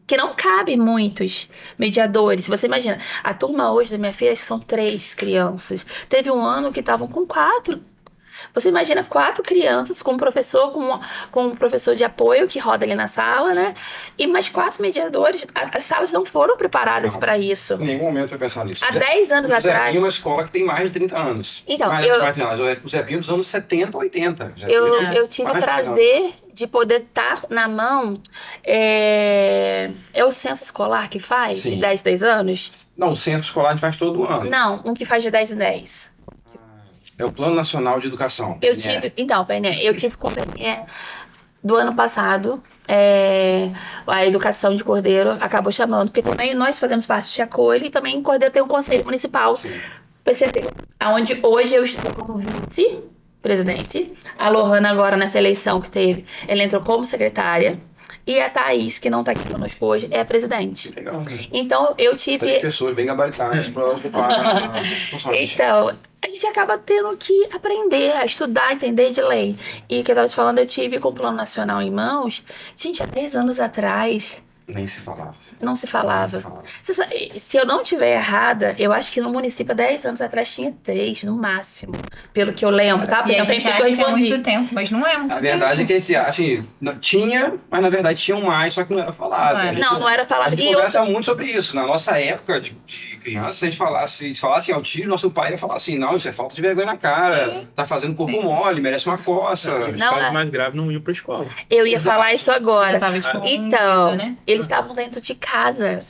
Que não cabem muitos mediadores. Se você imagina, a turma hoje da minha filha, acho que são 3 crianças. Teve um ano que estavam com 4. Você imagina 4 crianças com um professor, com um professor de apoio que roda ali na sala, né? E mais 4 mediadores. As salas não foram preparadas para isso.
Em nenhum momento eu pensar nisso.
Há 10 anos
O
atrás.
Zebinho é uma escola que tem mais de 30 anos.
Então,
mais de 30 anos. O Zebinho é dos anos 70, 80.
Eu tive o
Mais de 30 anos.
prazer de poder estar na mão. É o censo escolar que faz,
Sim.
de 10 em 10 anos?
Não, o centro escolar a gente faz todo ano.
Não, um que faz de 10 em 10.
É o Plano Nacional de Educação.
Eu tive. Então, Painé, eu tive com do ano passado. A educação de Cordeiro acabou chamando, porque também nós fazemos parte de Acolhe e também em Cordeiro tem um conselho municipal, PCT, onde hoje eu estou como vice-presidente. A Lohana agora nessa eleição que teve, ela entrou como secretária. E a Thaís, que não está aqui conosco hoje, é a presidente.
Legal, né?
Então, eu
3
tive...
pessoas bem gabaritadas para ocupar a funções.
Então, a gente acaba tendo que aprender, a estudar, entender de lei. E o que eu estava te falando, eu tive com o Plano Nacional em mãos. Gente, há 10 anos atrás,
Nem se falava.
não se
Nem
falava.
se falava.
Você sabe, se eu não estiver errada, eu acho que no município há 10 anos atrás tinha 3, no máximo. Pelo que eu lembro, tá?
E a
Porque
gente
eu
acha que é
respondi.
muito tempo, mas não é muito
A
tempo.
verdade é que, assim, tinha, mas na verdade tinham mais, só que não era falado.
Não era.
A gente-
Não era falado.
A gente
E
conversa muito sobre isso. Na nossa época de criança, se a gente falasse ao tiro, nosso pai ia falar assim, não, isso é falta de vergonha na cara, tá fazendo corpo mole, merece uma coça.
Os
Não,
casos mais graves não iam pra escola.
eu ia falar isso agora.
Já tava escondido,
Então,
né?
eles estavam dentro de casa.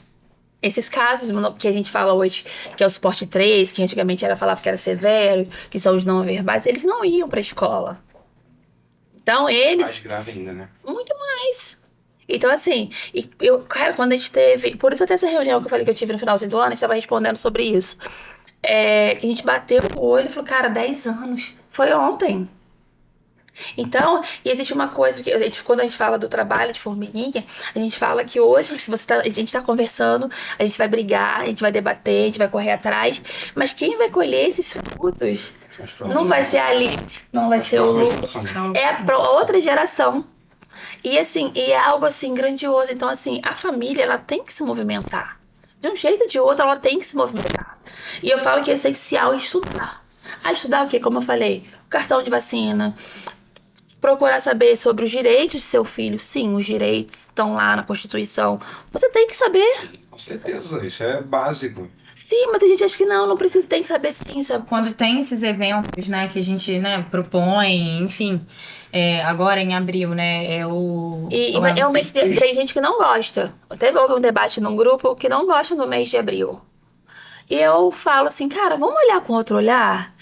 Esses casos que a gente fala hoje, que é o suporte 3, que antigamente falava que era severo, que são os não verbais, eles não iam pra escola. Então, eles...
Mais grave ainda, né?
Muito mais. Então, assim, cara, quando a gente teve... Por isso até essa reunião que eu falei que eu tive no finalzinho do ano, a gente tava respondendo sobre isso. Que a gente bateu o olho e falou, cara, 10 anos. Foi ontem. Então, e existe uma coisa que quando a gente fala do trabalho de formiguinha, a gente fala que hoje, se a gente tá conversando, a gente vai brigar, a gente vai debater, a gente vai correr atrás, mas quem vai colher esses frutos não vai ser a Alice, não vai ser o Lu, é a outra geração. E assim, e é algo assim grandioso. Então, assim, a família, ela tem que se movimentar. De um jeito ou de outro, ela tem que se movimentar. E eu falo que é essencial estudar. Estudar o quê? Como eu falei, o cartão de vacina, procurar saber sobre os direitos do seu filho. Sim, os direitos estão lá na Constituição. Você tem que saber.
Com certeza, isso é básico.
Sim, mas a gente acha que não precisa, tem que saber sim, sabe?
Quando tem esses eventos, né, que a gente, né, propõe, enfim, agora em abril, né, é o
mês tem gente que não gosta. Até houve um debate num grupo que não gosta do mês de abril. E eu falo assim, cara, vamos olhar com outro olhar?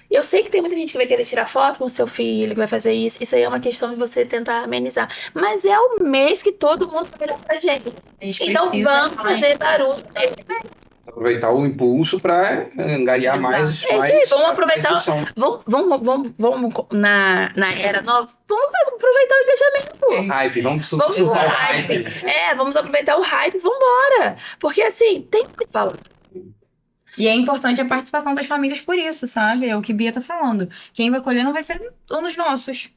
Eu sei que tem muita gente que vai querer tirar foto com o seu filho, que vai fazer isso. Isso aí é uma questão de você tentar amenizar. Mas é o mês que todo mundo vai olhar pra gente. Então vamos fazer barulho nesse mês.
Aproveitar o impulso para angariar mais.
Vamos aproveitar. Vamos na era nova. Vamos aproveitar o engajamento.
Hype, vamos
o hype. Vamos aproveitar o hype, vamos embora. Porque assim, tem que falar.
E é importante a participação das famílias por isso, sabe? É o que Bia tá falando. Quem vai colher não vai ser os nossos.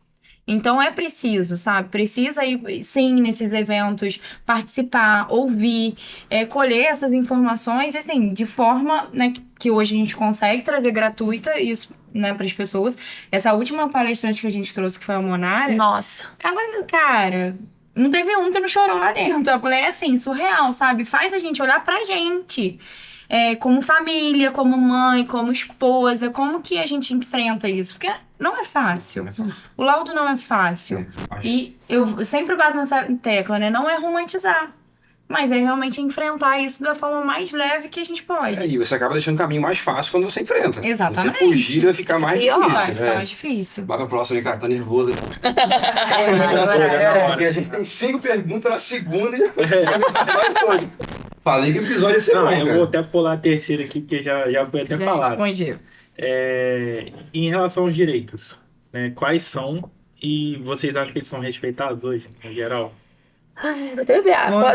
Então é preciso, sabe? Precisa ir, sim, nesses eventos, participar, ouvir, colher essas informações, assim, de forma, né, que hoje a gente consegue trazer gratuita isso, né, para as pessoas. Essa última palestrante que a gente trouxe, que foi a Monara.
Nossa.
Ela, cara, não teve um que não chorou lá dentro. A mulher é assim, surreal, sabe? Faz a gente olhar pra gente. Como família, como mãe, como esposa, como que a gente enfrenta isso? Porque não é fácil. O laudo não é fácil. E eu sempre bato nessa tecla, né? Não é romantizar, mas é realmente enfrentar isso da forma mais leve que a gente pode.
E você acaba deixando o caminho mais fácil quando você enfrenta.
Exatamente.
Se você fugir, vai ficar mais difícil.
Vai ficar mais difícil.
Vai pra próxima, cara, tá nervoso. E a gente tem 5 perguntas na segunda e já falei que o episódio ia ser bom,
eu vou até pular a terceira aqui, porque já foi até falado.
Respondi.
Em relação aos direitos, né, quais são e vocês acham que eles são respeitados hoje, em geral?
Vou ter beber água.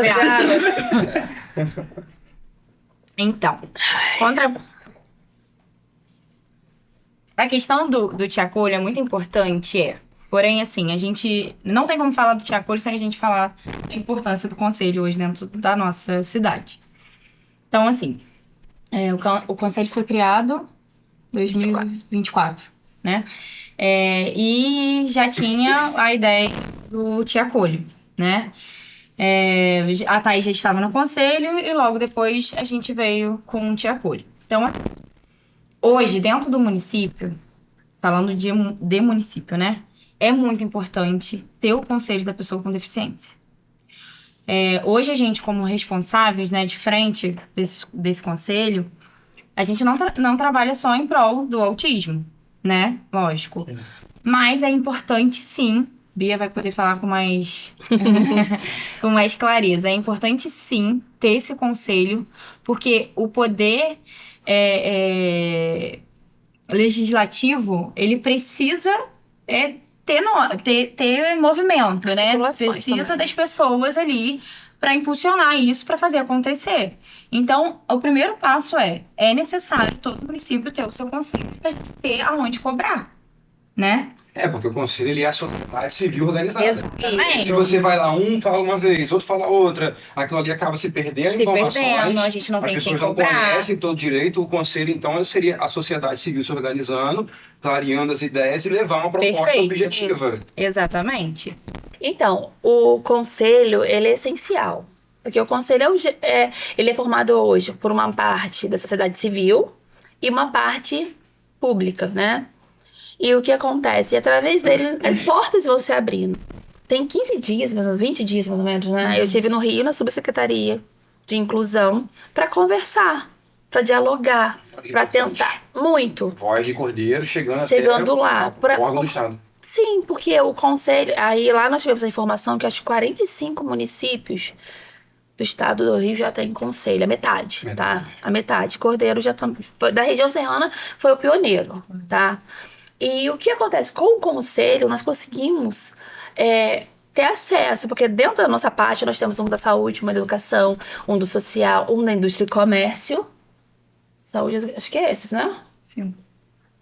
Então, a questão do Te Acolho é muito importante, porém, assim, a gente não tem como falar do Te Acolho sem a gente falar da importância do conselho hoje dentro da nossa cidade. Então, assim, o conselho foi criado em 2024, né? E já tinha a ideia do Te Acolho, né? A Thaís já estava no conselho e logo depois a gente veio com o Te Acolho. Então, hoje, dentro do município, falando de município, né? É muito importante ter o conselho da pessoa com deficiência. Hoje, a gente, como responsáveis, né, de frente desse conselho, a gente não trabalha só em prol do autismo, né? Lógico. Sim. Mas é importante, sim, Bia vai poder falar com mais clareza. É importante, sim, ter esse conselho, porque o poder legislativo, ele precisa ter movimento, né? Precisa também das pessoas ali para impulsionar isso, para fazer acontecer. Então, o primeiro passo é necessário todo município ter o seu conselho para ter aonde cobrar, né?
Porque o conselho, ele é a sociedade civil organizada.
Exatamente.
Se você vai lá, um fala uma vez, outro fala outra, aquilo ali acaba se perdendo informações.
A gente não tem quem cobrar.
As pessoas não conhecem todo direito. O conselho, então, seria a sociedade civil se organizando, clareando as ideias e levar uma proposta objetiva.
Isso. Exatamente.
Então, o conselho, ele é essencial. Porque o conselho ele é formado hoje por uma parte da sociedade civil e uma parte pública, né? E o que acontece? Através dele, as portas vão se abrindo. Tem 15 dias, 20 dias mais ou menos, né? Eu estive no Rio, na subsecretaria de inclusão para conversar, para dialogar, para tentar muito.
Voz de Cordeiro chegando
lá.
até o órgão do Estado.
Sim, porque o conselho... Aí lá nós tivemos a informação que acho que 45 municípios do estado do Rio já tem conselho, a metade, tá? A metade. Cordeiro já tá... Da região serrana foi o pioneiro, tá? E o que acontece? Com o conselho, nós conseguimos ter acesso, porque dentro da nossa parte nós temos um da saúde, um da educação, um do social, um da indústria e comércio. Saúde, acho que é esses, né?
Sim.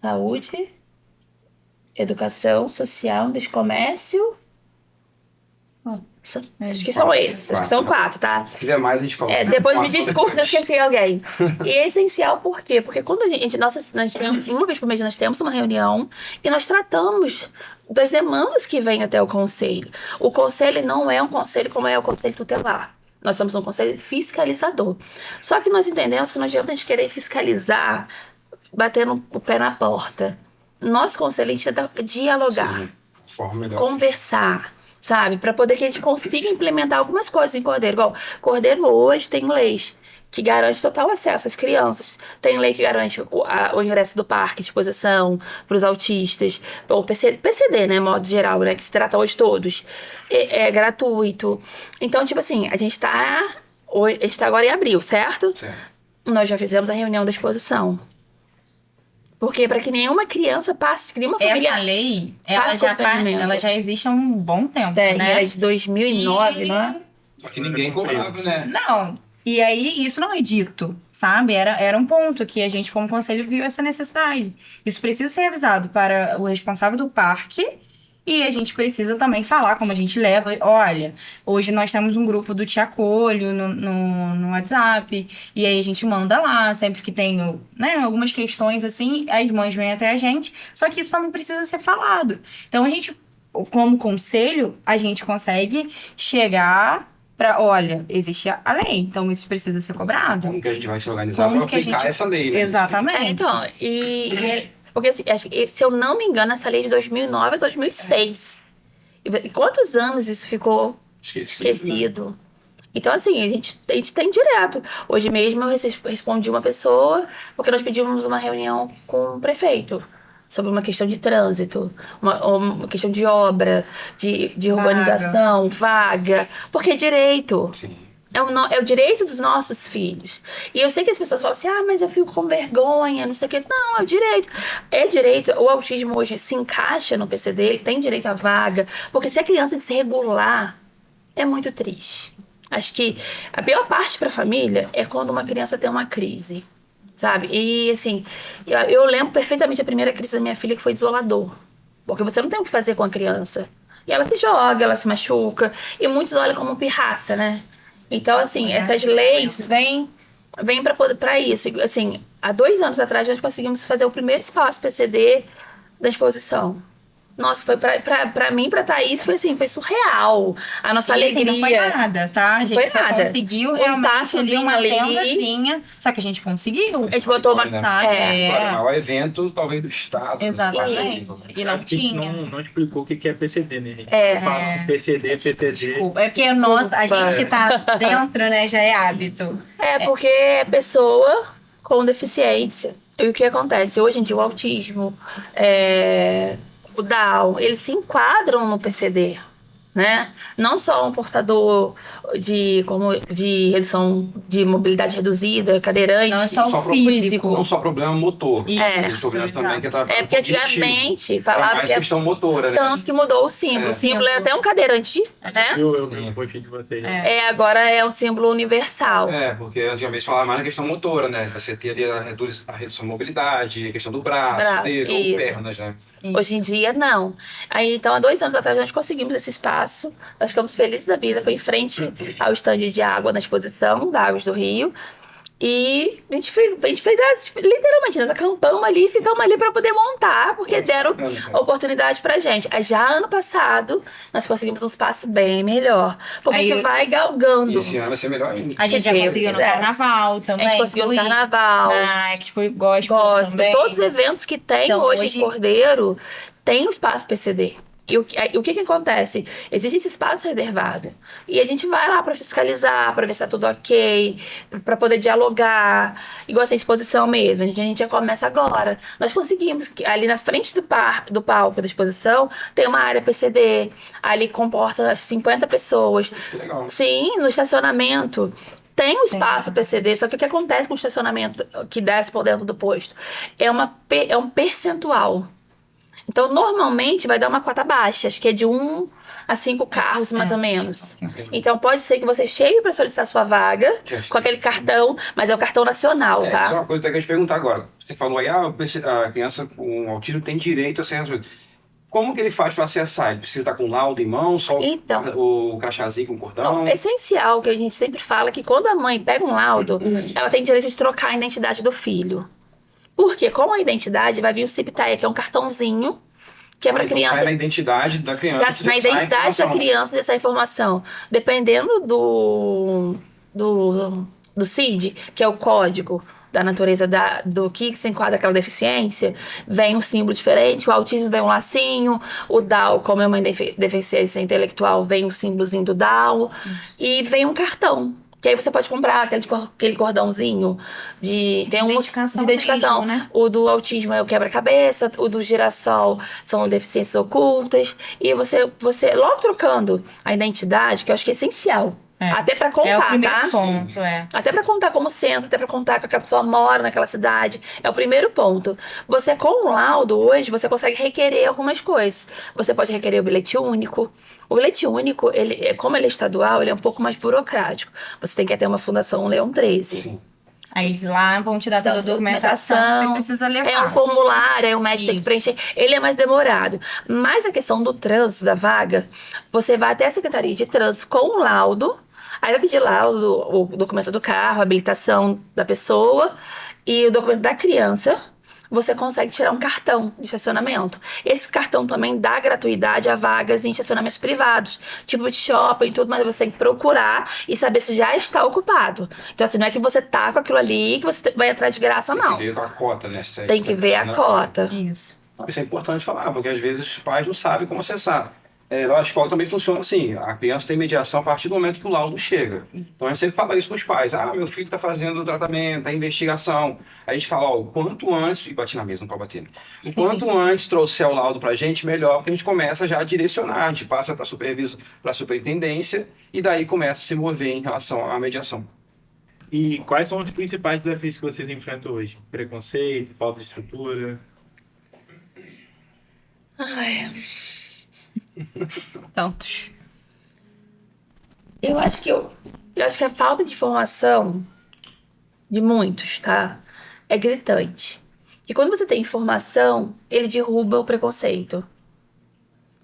Saúde, educação, social, indústria e comércio. Acho que são esses, acho que são 4, tá?
Se tiver mais, a gente fala.
Depois me desculpe se eu esqueci alguém. E é essencial por quê? Porque quando uma vez por mês nós temos uma reunião e nós tratamos das demandas que vêm até o conselho. O conselho não é um conselho como é o conselho tutelar. Nós somos um conselho fiscalizador. Só que nós entendemos que não adianta a gente querer fiscalizar batendo o pé na porta. Nosso conselho, a gente tenta dialogar, conversar, sabe? Para poder que a gente consiga implementar algumas coisas em Cordeiro. Igual, Cordeiro hoje tem leis que garante total acesso às crianças. Tem lei que garante o ingresso do parque de exposição para os autistas. O PCD, né, modo geral, né, que se trata hoje todos. É gratuito. Então, tipo assim, a gente tá agora em abril, certo?
Certo.
Nós já fizemos a reunião da exposição. Porque para que nenhuma criança passe, que nenhuma família...
Essa lei,
ela
já existe há um bom tempo, né?
É de 2009, né?
Só que ninguém cobrava, né?
Não. E aí, isso não é dito, sabe? Era um ponto que a gente, como conselho, viu essa necessidade. Isso precisa ser avisado para o responsável do parque e a gente precisa também falar como a gente leva. Olha, hoje nós temos um grupo do Te Acolho no WhatsApp e aí a gente manda lá, sempre que tem, né, algumas questões assim, as mães vêm até a gente, só que isso também precisa ser falado. Então, a gente, como conselho, a gente consegue chegar... olha, existe a lei, então isso precisa ser cobrado.
Como que a gente vai se organizar para aplicar essa lei, né?
Exatamente.
Então, porque assim, acho que, se eu não me engano, essa lei é de 2009 a 2006. E quantos anos isso ficou esquecido? Né? Então, assim, a gente tem direto. Hoje mesmo eu respondi uma pessoa, porque nós pedimos uma reunião com o prefeito sobre uma questão de trânsito, uma questão de obra, de urbanização, vaga, porque é direito.
Sim.
É o direito dos nossos filhos. E eu sei que as pessoas falam assim, mas eu fico com vergonha, não sei o quê. Não, é o direito. É direito. O autismo hoje se encaixa no PCD, ele tem direito à vaga, porque se a criança desregular, é muito triste. Acho que a pior parte para a família é quando uma criança tem uma crise. Sabe? E, assim, eu lembro perfeitamente a primeira crise da minha filha, que foi desolador. Porque você não tem o que fazer com a criança. E ela se joga, ela se machuca. E muitos olham como pirraça, né? Então, assim, essas leis vêm para isso. Assim, há 2 anos atrás, nós conseguimos fazer o primeiro espaço PCD da exposição. Nossa, foi pra mim, pra Thaís, foi assim, foi surreal. A nossa alegria.
Assim, não foi nada, tá? A gente só conseguiu realmente ali uma tendazinha, só que a gente conseguiu.
A gente botou uma...
Agora, o maior evento, talvez, do estado.
Exatamente. E não
A gente
tinha.
não explicou o que é PCD, né, gente?
É.
PCD, PTD.
Desculpa, é porque a gente que tá dentro, né, já é hábito.
Porque é pessoa com deficiência. E o que acontece? Hoje em dia, o autismo, o Down, eles se enquadram no PCD, né? Não só um portador de redução de mobilidade reduzida, cadeirante.
Não é só o físico.
Não só problema motor.
Isso.
Os problemas também que
porque antigamente falava
mais
que
questão motora, né?
tanto que mudou o símbolo. O símbolo era até um cadeirante, né?
Eu vi um postinho de vocês.
Agora é um símbolo universal.
Porque antigamente falava mais na questão motora, né? Você ter ali a redução de mobilidade, a questão do braço, dedo, ou pernas, né?
Hoje em dia, não. Aí, então, há 2 anos atrás, nós conseguimos esse espaço. Nós ficamos felizes da vida. Foi em frente ao estande de água na exposição da Águas do Rio. E a gente fez literalmente, nós acampamos ali e ficamos ali para poder montar, porque deram oportunidade pra gente. Aí, já ano passado, nós conseguimos um espaço bem melhor. Porque a gente vai galgando.
E esse ano vai ser melhor ainda.
A gente já conseguiu no carnaval também.
A gente conseguiu no carnaval.
Na Expo Gospel também.
Todos os eventos que tem então, hoje em Cordeiro, tem o espaço PCD. E o que acontece? Existe esse espaço reservado. E a gente vai lá para fiscalizar, para ver se tá tudo ok, para poder dialogar. Igual essa exposição mesmo. A gente já começa agora. Nós conseguimos, ali na frente do palco da exposição, tem uma área PCD. Ali comporta as 50 pessoas.
Que legal.
Sim, no estacionamento. Tem um espaço PCD, só que o que acontece com o estacionamento que desce por dentro do posto? É um percentual. Então, normalmente, vai dar uma cota baixa. Acho que é de 1 a 5 carros, mais ou menos. Então, pode ser que você chegue para solicitar sua vaga com aquele cartão, mas é o cartão nacional, tá?
Isso é uma coisa que eu quero te perguntar agora. Você falou aí, a criança com autismo tem direito a ser resolvido. Como que ele faz para acessar? Ele precisa estar com o laudo em mão, só
Então,
o crachazinho com o cordão?
não, é essencial que a gente sempre fala que quando a mãe pega um laudo, ela tem direito de trocar a identidade do filho. Porque com a identidade vai vir o CIPTAE, que é um cartãozinho que é para
Então
criança.
sai na identidade da criança.
Na
já sai a
identidade da
informação.
criança essa informação. Dependendo do CID, que é o código da natureza do que se enquadra aquela deficiência, vem um símbolo diferente. O autismo vem um lacinho, o Down, como é uma deficiência intelectual, vem um símbolozinho do Down, e vem um cartão. Que aí você pode comprar aquele cordãozinho tem
identificação
de identificação.
mesmo, né?
O do autismo é o quebra-cabeça, o do girassol são deficiências ocultas. E você logo trocando a identidade, que eu acho que é essencial. Até pra contar,
É o primeiro
tá?
ponto,
Até pra contar como censo, até pra contar que a pessoa mora naquela cidade. É o primeiro ponto. Você, com o laudo, hoje, você consegue requerer algumas coisas. Você pode requerer o bilhete único. O bilhete único, como ele é estadual, ele é um pouco mais burocrático. Você tem que ter uma Fundação Leão 13.
Sim.
Aí lá vão te dar toda a documentação que você precisa levar.
É um formulário, aí o médico tem que
Isso.
preencher. Ele é mais demorado. Mas a questão do trânsito da vaga, você vai até a Secretaria de Trânsito com o laudo. Aí vai pedir lá o documento do carro, a habilitação da pessoa e o documento da criança. Você consegue tirar um cartão de estacionamento. Esse cartão também dá gratuidade a vagas em estacionamentos privados, tipo de shopping e tudo, mas você tem que procurar e saber se já está ocupado. Então, assim, não é que você tá com aquilo ali que você vai entrar de graça, não.
Tem que ver com a cota, né?
Tem que ver a cota.
Isso.
Isso é importante falar, porque às vezes os pais não sabem como acessar. Lá a escola também funciona assim, a criança tem mediação a partir do momento que o laudo chega. Então a gente sempre fala isso com os pais, meu filho está fazendo o tratamento, a investigação. Aí a gente fala, o quanto antes, e bate na mesa, não pode bater, o quanto antes trouxer o laudo pra gente, melhor, porque a gente começa já a direcionar, a gente passa para a superintendência, e daí começa a se mover em relação à mediação.
E quais são os principais desafios que vocês enfrentam hoje? Preconceito, falta de estrutura?
Tantos.
Eu acho que a falta de informação de muitos, tá? É gritante. E quando você tem informação, ele derruba o preconceito.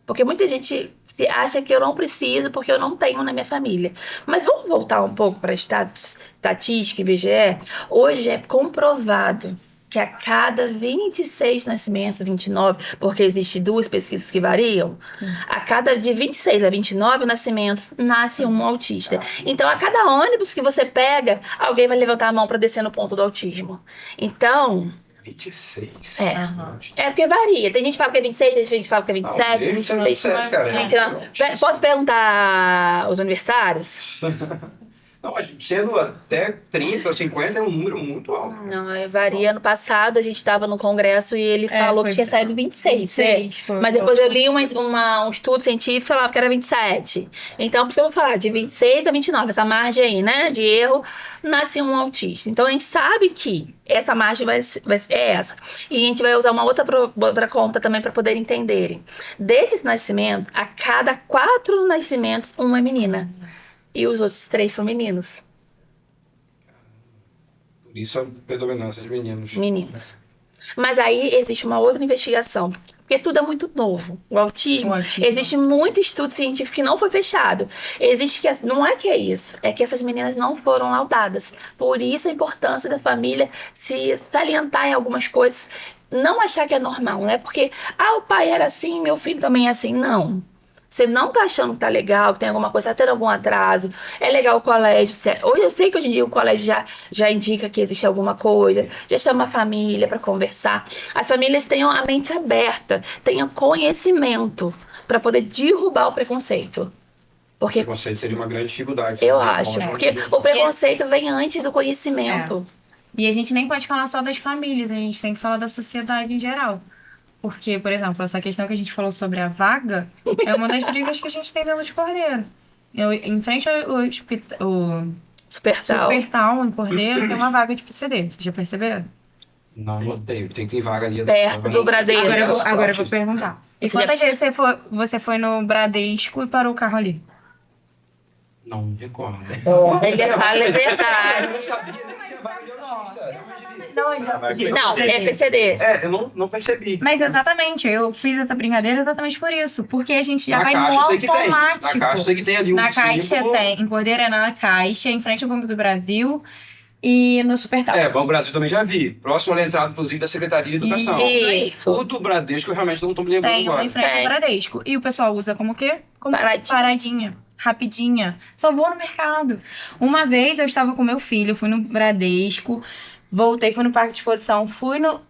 Porque muita gente acha que eu não preciso porque eu não tenho na minha família. Mas vamos voltar um pouco para estatística e IBGE. Hoje é comprovado que a cada 26 nascimentos, 29, porque existem duas pesquisas que variam, a cada de 26 a 29 nascimentos, nasce um autista. Então, a cada ônibus que você pega, alguém vai levantar a mão para descer no ponto do autismo. Então...
26.
É porque varia. Tem gente que fala que é 26, tem gente que fala que é 27.
Não, 27, cara.
29. Posso perguntar aos universitários?
Não, mas sendo até 30, 50 é um número muito alto.
Não, varia. Ano passado a gente estava no congresso e ele falou que tinha saído 26. Mas depois eu li um estudo científico que falava que era 27. Então, por isso que eu vou falar, de 26 a 29, essa margem aí, né, de erro, nasce um autista. Então, a gente sabe que essa margem vai ser essa. E a gente vai usar uma outra conta também para poder entenderem. Desses nascimentos, a cada 4 nascimentos, uma é menina. E os outros 3 são meninos.
Por isso a predominância de meninos.
Meninas. Mas aí existe uma outra investigação. Porque tudo é muito novo. O autismo. Existe muito estudo científico que não foi fechado. Não é que é isso. É que essas meninas não foram laudadas. Por isso a importância da família se salientar em algumas coisas. Não achar que é normal, né? Porque, o pai era assim, meu filho também é assim. Não. Você não tá achando que tá legal, que tem alguma coisa, tá tendo algum atraso, é legal o colégio. Hoje eu sei que hoje em dia o colégio já indica que existe alguma coisa, já chama a família para conversar. As famílias tenham a mente aberta, tenham conhecimento pra poder derrubar o preconceito. Porque
Preconceito seria uma grande dificuldade.
eu
Você não
acho,
pode,
porque o preconceito vem antes do conhecimento.
E a gente nem pode falar só das famílias, a gente tem que falar da sociedade em geral. Porque, por exemplo, essa questão que a gente falou sobre a vaga é uma das brigas que a gente tem dentro de Cordeiro. Em frente ao
Supertal.
Supertal, em Cordeiro, tem uma vaga de PCD. Vocês já perceberam?
Não, não tem. Tem que ter vaga ali.
Perto do Bradesco.
Agora eu vou perguntar. E
Você
quantas vezes você foi no Bradesco e parou o carro ali?
Não me recordo.
Ele fala a verdade.
Eu não sabia nem que tinha vaga de autista.
Não, é PCD.
Eu não percebi.
Mas exatamente, eu fiz essa brincadeira exatamente por isso. Porque a gente já
Na
vai
caixa
no
eu sei que tem.
automático.
Na caixa eu sei que tem ali um
Na Caixa
símbolo.
tem. Em Cordeiro é na Caixa, em frente ao Banco do Brasil e no Supertal.
Banco Brasil também já vi. Próximo à entrada, inclusive, da Secretaria de Educação.
Isso.
O do Bradesco eu realmente não estou me lembrando
Tem uma
agora.
em frente ao
Tem.
Bradesco. E o pessoal usa como o quê? Como paradinha. Rapidinha. Só vou no mercado. Uma vez eu estava com meu filho, fui no Bradesco, voltei, fui no parque de exposição,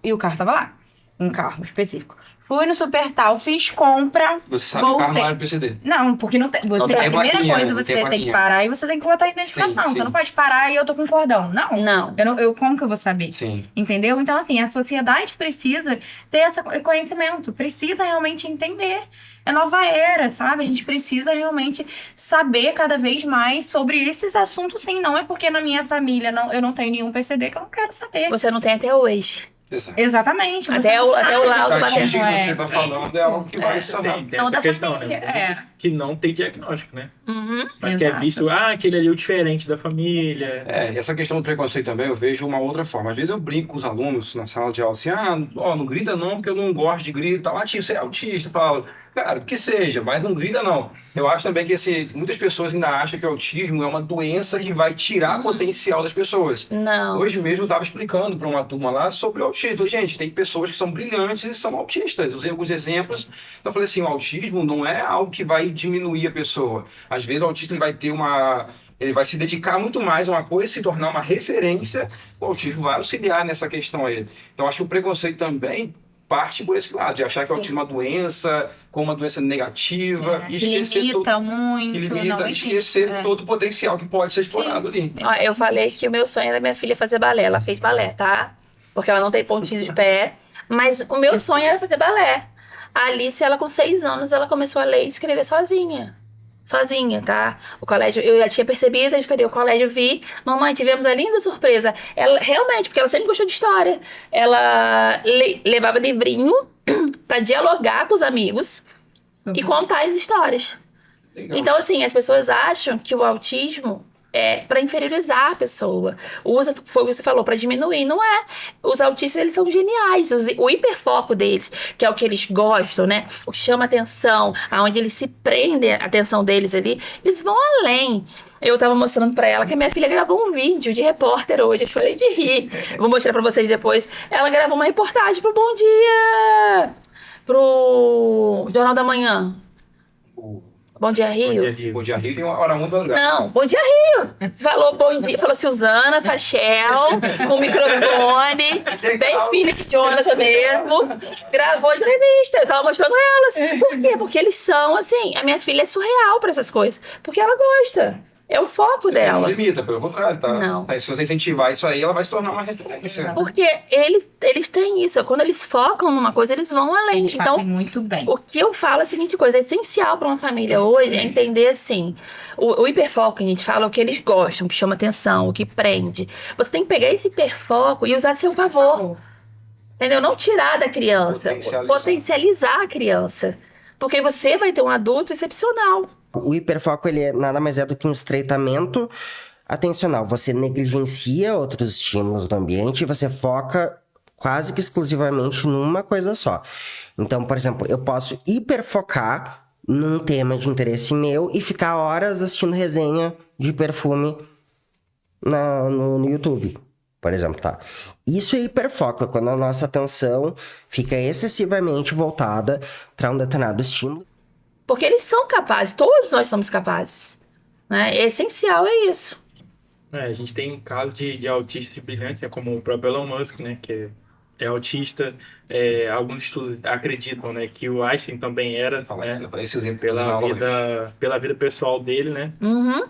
e o carro tava lá. Um carro específico. Fui no Supertal, fiz compra.
Você sabe que o carro
voltei.
não era PCD.
Não, porque não tem.
Não tem
A primeira
plaquinha,
coisa,
não
você
tem
tem que
plaquinha.
parar e você tem que botar a identificação.
Sim,
Você
sim.
não pode parar e eu tô com cordão. Não.
Não.
Como que eu vou saber?
Sim.
Entendeu? Então, assim, a sociedade precisa ter esse conhecimento, precisa realmente entender. É nova era, sabe? A gente precisa realmente saber cada vez mais sobre esses assuntos, sim. Não é porque na minha família eu não tenho nenhum PCD que eu não quero saber.
Você não tem até hoje.
Exato.
Exatamente. você
Até
não
o
sabe.
laudo
A estatística que
É.
você está falando é algo que vai se tornar.
Tem
Toda
essa questão,
família,
né? Que não tem diagnóstico, né?
Uhum.
Mas que é
Exato.
visto, aquele ali é o diferente da família.
E essa questão do preconceito também eu vejo uma outra forma. Às vezes eu brinco com os alunos na sala de aula assim, não grita não, porque eu não gosto de grito. Tio, você é autista. Eu falo, cara, que seja, mas não grita não. Eu acho também que muitas pessoas ainda acham que o autismo é uma doença que vai tirar potencial das pessoas.
Não.
Hoje mesmo eu estava explicando para uma turma lá sobre o autismo. Eu falei, gente, tem pessoas que são brilhantes e são autistas. Usei alguns exemplos. Então eu falei assim, o autismo não é algo que vai diminuir a pessoa. Às vezes o autista ele vai ter ele vai se dedicar muito mais a uma coisa, se tornar uma referência, o autismo vai auxiliar nessa questão aí. Então acho que o preconceito também parte por esse lado, de achar que o autismo é uma doença, como uma doença negativa, e
Que
esquecer
limita muito.
que
não
limita,
existe.
esquecer todo o potencial que pode ser explorado ali.
Ó, eu falei que o meu sonho era minha filha fazer balé. Ela fez balé, tá? Porque ela não tem pontinho de pé. Mas o meu sonho era fazer balé. A Alice, ela com 6 anos, ela começou a ler e escrever sozinha. Sozinha, tá? O colégio, eu já tinha percebido, eu esperei o colégio vir. Mamãe, tivemos a linda surpresa. Ela, realmente, porque ela sempre gostou de história. Ela levava livrinho pra dialogar com os amigos e contar as histórias.
Legal.
Então, assim, as pessoas acham que o autismo é pra inferiorizar a pessoa. Foi o que você falou, pra diminuir. Não é. Os autistas, eles são geniais. O hiperfoco deles, que é o que eles gostam, né? O que chama atenção, aonde eles se prendem a atenção deles ali, eles vão além. Eu tava mostrando pra ela que a minha filha gravou um vídeo de repórter hoje. Eu chorei de rir. Eu vou mostrar pra vocês depois. Ela gravou uma reportagem pro Bom Dia, pro Jornal da Manhã. Bom Dia Rio.
Bom dia, Rio tem uma hora muito madrugada.
Não, Bom Dia Rio. Falou bom dia, falou Suzana Fachel, com o microfone, bem filha de Jonathan mesmo. Gravou a entrevista, eu tava mostrando elas. Por quê? Porque eles são, assim, a minha filha é surreal pra essas coisas. Porque ela gosta. É o foco
Não
dela.
limita, pelo contrário, tá?
Não.
Se você incentivar isso aí, ela vai se tornar uma referência.
Porque eles têm isso. Quando eles focam numa coisa, eles vão além.
Eles fazem
Então,
muito bem.
o que eu falo é a seguinte coisa, é essencial para uma família hoje é entender assim, o hiperfoco que a gente fala é o que eles gostam, o que chama atenção, o que prende. Você tem que pegar esse hiperfoco e usar a seu favor, entendeu? Não tirar da criança, potencializar a criança. Porque você vai ter um adulto excepcional.
O hiperfoco, ele nada mais é do que um estreitamento atencional. Você negligencia outros estímulos do ambiente e você foca quase que exclusivamente numa coisa só. Então, por exemplo, eu posso hiperfocar num tema de interesse meu e ficar horas assistindo resenha de perfume no YouTube, por exemplo, tá? Isso é hiperfoco, é quando a nossa atenção fica excessivamente voltada para um determinado estímulo.
Porque eles são capazes, todos nós somos capazes. Né? É essencial, é isso.
A gente tem casos de autistas brilhantes, como o próprio Elon Musk, né? Que autista. Alguns estudos acreditam, né, que o Einstein também era, né,
Esse exemplo pela
pela vida pessoal dele, né?
Uhum.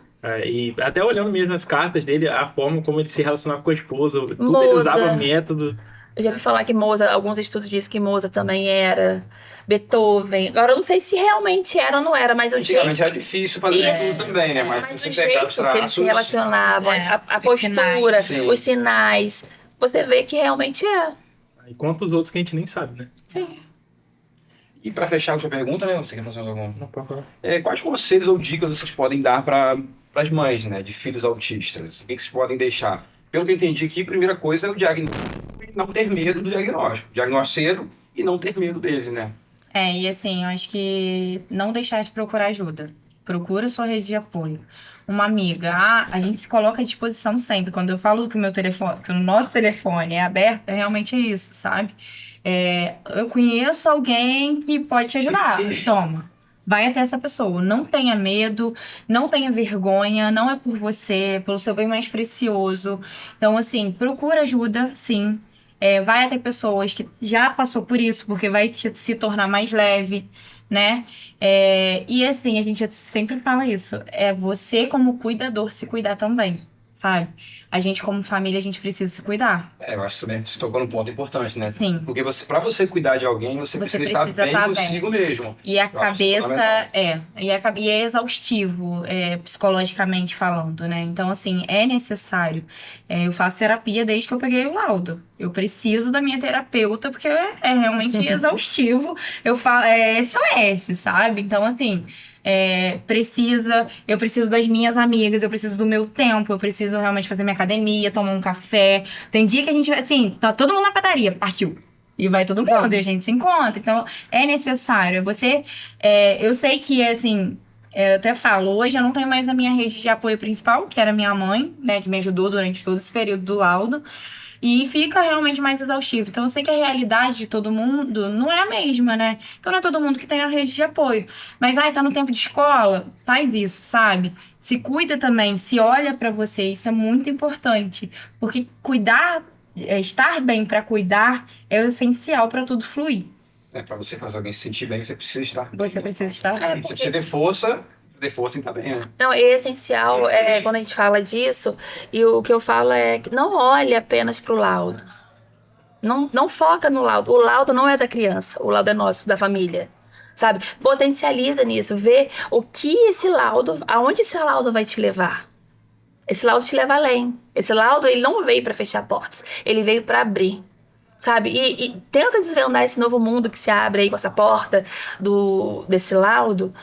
E até olhando mesmo as cartas dele, a forma como ele se relacionava com a esposa, tudo ele
Mozart.
usava método.
Eu já ouvi falar que Mozart, alguns estudos dizem que Mozart também era. Beethoven. Agora, eu não sei se realmente era ou não era, mas o jeito...
Antigamente era difícil fazer isso também, né? Mas
Mas
você
o
pegar os
jeito que eles se
traços...
relacionavam, a
os
postura,
sinais.
os sinais, você vê que realmente é.
E quantos outros que a gente nem sabe, né?
Sim.
E para fechar a sua pergunta, né? Você quer fazer mais alguma?
Não, pode falar.
Quais conselhos ou dicas vocês podem dar para as mães, né, de filhos autistas? O que vocês podem deixar? Pelo que eu entendi aqui, a primeira coisa é o diagnóstico e não ter medo do diagnóstico. Diagnóstico cedo e não ter medo dele, né?
E assim, eu acho que não deixar de procurar ajuda. Procura sua rede de apoio. Uma amiga, a gente se coloca à disposição sempre. Quando eu falo que o meu telefone, que o nosso telefone é aberto, realmente é isso, sabe? Eu conheço alguém que pode te ajudar. Toma. Vai até essa pessoa. Não tenha medo, não tenha vergonha, não é por você, é pelo seu bem mais precioso. Então, assim, procura ajuda, sim. Vai até pessoas que já passou por isso, porque vai se tornar mais leve, né? E assim, a gente sempre fala isso. Você, como cuidador, se cuidar também, sabe? A gente, como família, a gente precisa se cuidar.
Eu acho que você tocou num ponto importante, né?
Sim.
Porque para você cuidar de alguém, você precisa estar bem consigo mesmo.
E a cabeça e é exaustivo, psicologicamente falando, né? Então, assim, é necessário. Eu faço terapia desde que eu peguei o laudo. Eu preciso da minha terapeuta, porque é realmente exaustivo. Eu falo, SOS, sabe? Então, assim, eu preciso das minhas amigas, eu preciso do meu tempo, eu preciso realmente fazer minha academia, tomar um café. Tem dia que a gente, assim, tá todo mundo na padaria, partiu. E vai todo mundo, e a gente se encontra. Então, é necessário. Eu sei que, assim, eu até falo, hoje eu não tenho mais a minha rede de apoio principal, que era minha mãe, né, que me ajudou durante todo esse período do laudo. E fica realmente mais exaustivo. Então, eu sei que a realidade de todo mundo não é a mesma, né? Então, não é todo mundo que tem a rede de apoio. Mas, tá no tempo de escola? Faz isso, sabe? Se cuida também, se olha pra você. Isso é muito importante. Porque estar bem pra cuidar é o essencial pra tudo fluir.
Para você fazer alguém se sentir bem, você precisa estar bem.
Você precisa estar bem.
Você precisa ter força em estar bem, né?
Não, é essencial quando a gente fala disso, e o que eu falo é que não olhe apenas para o laudo. Não foca no laudo. O laudo não é da criança, o laudo é nosso, da família. Sabe? Potencializa nisso, vê o que aonde esse laudo vai te levar. Esse laudo te leva além. Esse laudo, ele não veio para fechar portas, ele veio para abrir. Sabe? E tenta desvendar esse novo mundo que se abre aí com essa porta desse laudo,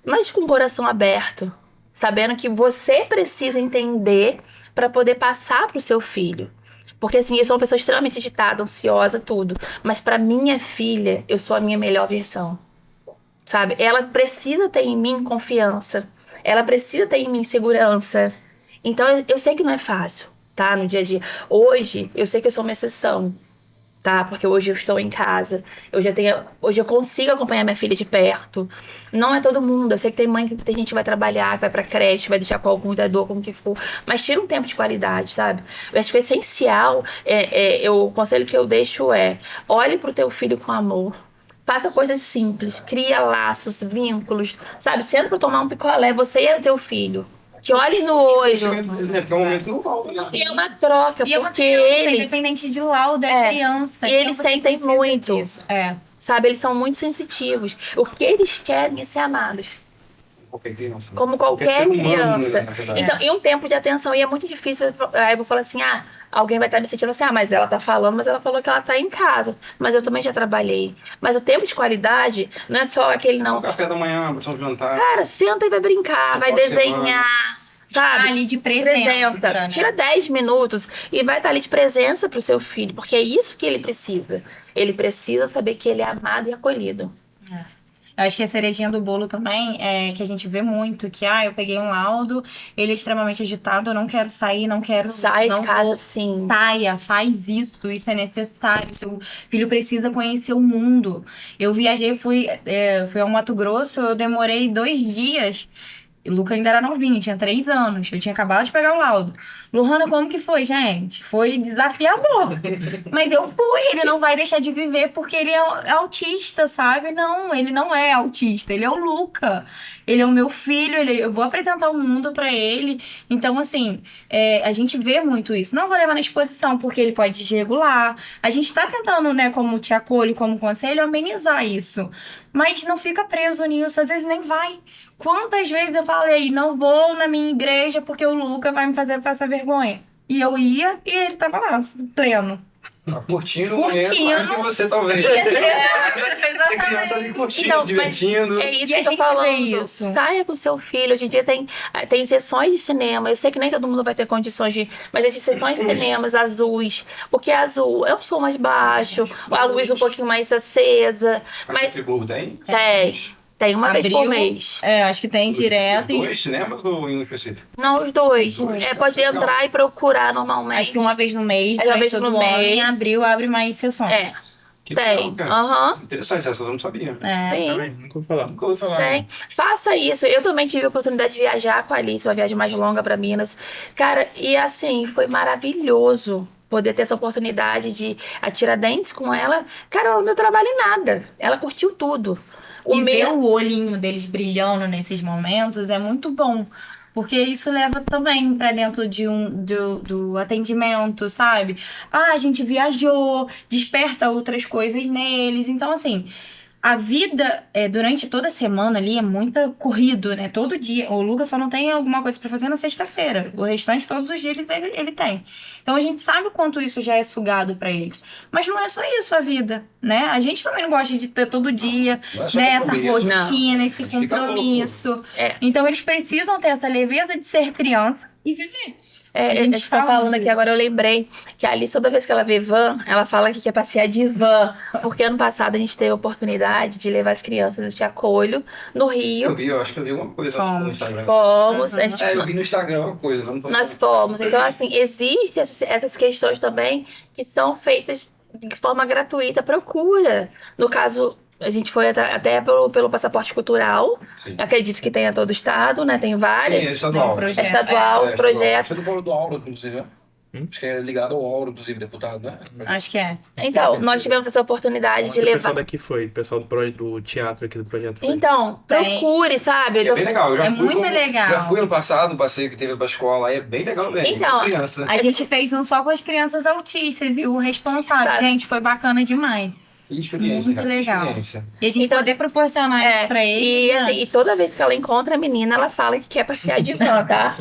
mas com o coração aberto, sabendo que você precisa entender para poder passar para o seu filho. Porque assim, eu sou uma pessoa extremamente agitada, ansiosa, tudo. Mas para minha filha, eu sou a minha melhor versão. Sabe? Ela precisa ter em mim confiança. Ela precisa ter em mim segurança. Então, eu sei que não é fácil, tá? No dia a dia. Hoje, eu sei que eu sou uma exceção. Tá? Porque hoje eu estou em casa, hoje eu consigo acompanhar minha filha de perto. Não é todo mundo, eu sei que tem gente que vai trabalhar, que vai pra creche, vai deixar com algum cuidador, como que for, mas tira um tempo de qualidade, sabe? Eu acho que o essencial, o conselho que eu deixo olhe pro teu filho com amor. Faça coisas simples, cria laços, vínculos, sabe? Senta pra tomar um picolé, você e o teu filho. Que olhe no olho.
Porque é um momento no laudo, né?
E é uma troca,
E
porque
eles... Independente de laudo, criança.
E eles sentem muito. Sabe, eles são muito sensitivos. O que eles querem é ser amados.
Qualquer criança.
Como qualquer
ser humano,
criança.
né, na
Então, e um tempo de atenção. E é muito difícil. Aí eu vou falar assim, alguém vai estar me sentindo assim, mas ela tá falando, mas ela falou que ela tá em casa. Mas eu também já trabalhei. Mas o tempo de qualidade não é só aquele não.
O café da manhã, o jantar.
Cara, senta e vai brincar, vai desenhar. Sabe?
Ali de presença. Né?
Tira 10 minutos e vai estar ali de presença pro seu filho, porque é isso que ele precisa. Ele precisa saber que ele é amado e acolhido.
Eu acho que a cerejinha do bolo também é que a gente vê muito, que eu peguei um laudo, ele é extremamente agitado, eu não quero sair, não quero...
Sai de casa, sim.
Saia, faz isso é necessário, seu filho precisa conhecer o mundo. Eu viajei, fui ao Mato Grosso, eu demorei 2 dias... E o Luca ainda era novinho, tinha 3 anos. Eu tinha acabado de pegar o laudo. Lohana, como que foi, gente? Foi desafiador. Mas eu fui, ele não vai deixar de viver porque ele é autista, sabe? Não, ele não é autista, ele é o Luca. Ele é o meu filho, eu vou apresentar o mundo pra ele. Então, assim, a gente vê muito isso. Não vou levar na exposição porque ele pode desregular. A gente tá tentando, né, como te acolho, como conselho, amenizar isso. Mas não fica preso nisso, às vezes nem vai. Quantas vezes eu falei, não vou na minha igreja porque o Luca vai me fazer passar vergonha. E eu ia e ele tava lá, pleno.
Curtindo o momento mais que você, talvez. Tem criança ali curtindo, se divertindo.
É isso
E a
que eu tô
gente vê
falando.
isso.
Saia com seu filho. Hoje em dia tem sessões de cinema. Eu sei que nem todo mundo vai ter condições de... Mas existem sessões de cinemas azuis. Porque azul é um som mais baixo, a luz um pouquinho mais acesa. Mas
Friburgo tem?
Tem uma vez por
Abril.
mês.
Acho que tem direto.
Os 2 cinemas ou em um específico?
Não, os dois. Pode entrar e procurar normalmente.
Acho que uma vez no mês,
É uma
mas
vez
todo
no
ano,
mês.
em abril abre mais sessões.
Que
Tem.
legal, cara.
Aham.
Interessante, essa eu não sabia.
Sim.
Também, nunca vou falar.
Nunca ouvi falar.
Tem. Faça isso. Eu também tive a oportunidade de viajar com a Alice, uma viagem mais longa para Minas. Cara, e assim, foi maravilhoso poder ter essa oportunidade de atirar dentes com ela. Cara, ela não trabalha em nada. Ela curtiu tudo.
E ver o olhinho deles brilhando nesses momentos é muito bom. Porque isso leva também pra dentro do atendimento, sabe? A gente viajou, desperta outras coisas neles. Então, assim, a vida durante toda a semana ali é muito corrido, né? Todo dia. O Lucas só não tem alguma coisa pra fazer na sexta-feira. O restante, todos os dias, ele tem. Então, a gente sabe o quanto isso já é sugado pra eles. Mas não é só isso a vida, né? A gente também não gosta de ter todo dia,
Não é só
né? Essa
compromisso.
rotina, esse
A gente fica
compromisso.
É.
Então, eles precisam ter essa leveza de ser criança e viver.
A
gente
gente tá
fala
falando aqui
disso.
agora, eu lembrei que a Alice, toda vez que ela vê van, ela fala que quer passear de van. Porque ano passado a gente teve a oportunidade de levar as crianças do Te Acolho no Rio.
Eu acho que eu vi alguma coisa no Instagram.
Fomos, a gente
Eu vi no Instagram uma coisa. Não tô
Nós fomos. Então, assim, existem essas questões também que são feitas de forma gratuita. Procura. No caso, a gente foi até pelo passaporte cultural.
Sim.
Acredito que tenha todo o estado, né? Tem várias.
Sim, é estadual.
projeto.
É estadual, os projetos.
Acho que é do Paulo do Auro, inclusive, né? Acho que é ligado ao Auro, inclusive, deputado, né?
Acho que é.
Então, nós tivemos essa oportunidade de
O pessoal
levar.
daqui foi, o pessoal do teatro aqui do projeto foi.
Então,
Tem.
procure, sabe?
É bem legal. Eu já
É
fui
muito legal.
Já fui ano passado, no passeio que teve pra escola, aí é bem legal mesmo.
Então,
Criança.
A gente fez um só com as crianças autistas e o responsável.
Sabe?
Gente, foi bacana demais.
Que experiência,
Muito
cara, que
legal.
experiência.
E a gente
Então,
poder proporcionar isso pra eles.
E,
né?
assim, e toda vez que ela encontra a menina, ela fala que quer passear de van, tá?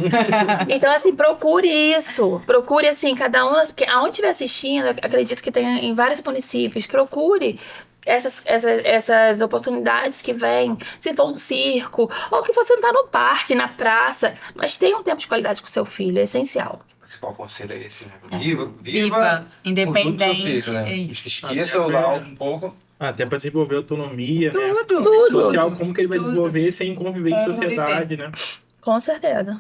Então, assim, procure isso. Procure, assim, cada um... Aonde estiver assistindo, eu acredito que tem em vários municípios. Procure essas oportunidades que vêm. Se for um circo, ou que você sentar no parque, na praça. Mas tenha um tempo de qualidade com seu filho, é essencial.
O principal conselho é esse, né?
Viva,
Viva
independente.
o seu filho, né?
É isso.
Esqueça o laudo um pouco.
Até pra desenvolver autonomia, né?
Tudo.
Social, como que ele vai
Tudo.
desenvolver sem conviver em
Conviver.
sociedade, né?
Com certeza.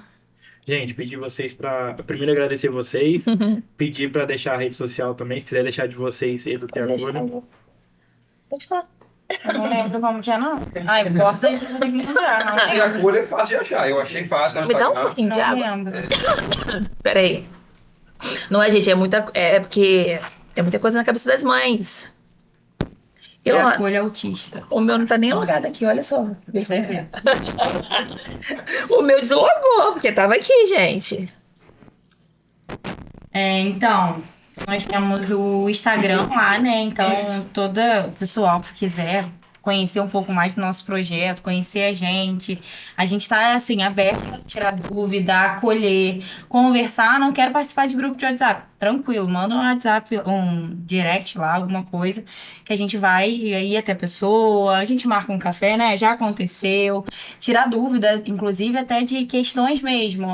Gente, pedir vocês pra... Primeiro agradecer vocês, pedir pra deixar a rede social também, se quiser deixar de vocês aí do
Deixa
Teatro.
eu- Pode falar.
Eu não lembro como que é, não. Ai, bota aí pra me lembrar.
E a cor é fácil de achar. Eu achei fácil no
Me dá um
Instagram.
pouquinho de
Não
água.
lembro.
Peraí. Não é, gente, é porque é muita coisa na cabeça das mães.
É a cor autista.
O meu não tá nem logado aqui, olha só. O meu deslogou, porque tava aqui, gente.
Então, nós temos o Instagram lá, né? Então, toda pessoal que quiser conhecer um pouco mais do nosso projeto, conhecer a gente tá, assim, aberto a tirar dúvida, acolher, conversar. Não quero participar de grupo de WhatsApp. Tranquilo, manda um WhatsApp, um direct lá, alguma coisa, que a gente vai ir até a pessoa, a gente marca um café, né? Já aconteceu. Tirar dúvida, inclusive até de questões mesmo.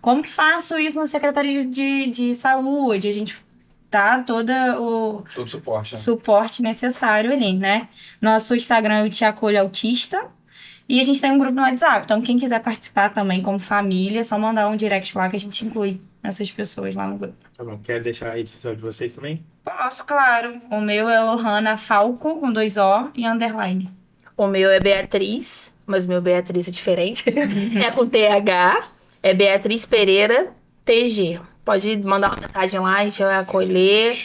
Como que faço isso na Secretaria de Saúde? A gente tá todo
Todo suporte, né?
suporte necessário ali, né? Nosso Instagram é o Te Acolho Autista. E a gente tem um grupo no WhatsApp. Então, quem quiser participar também como família, é só mandar um direct lá que a gente inclui essas pessoas lá no grupo.
Tá bom, quer deixar a rede social de vocês também?
Posso, claro. O meu é Lohana Falco, com 2 O e underline.
O meu é Beatriz, mas o meu Beatriz é diferente. É com TH. É Beatriz Pereira TG. Pode mandar uma mensagem lá, a gente vai acolher.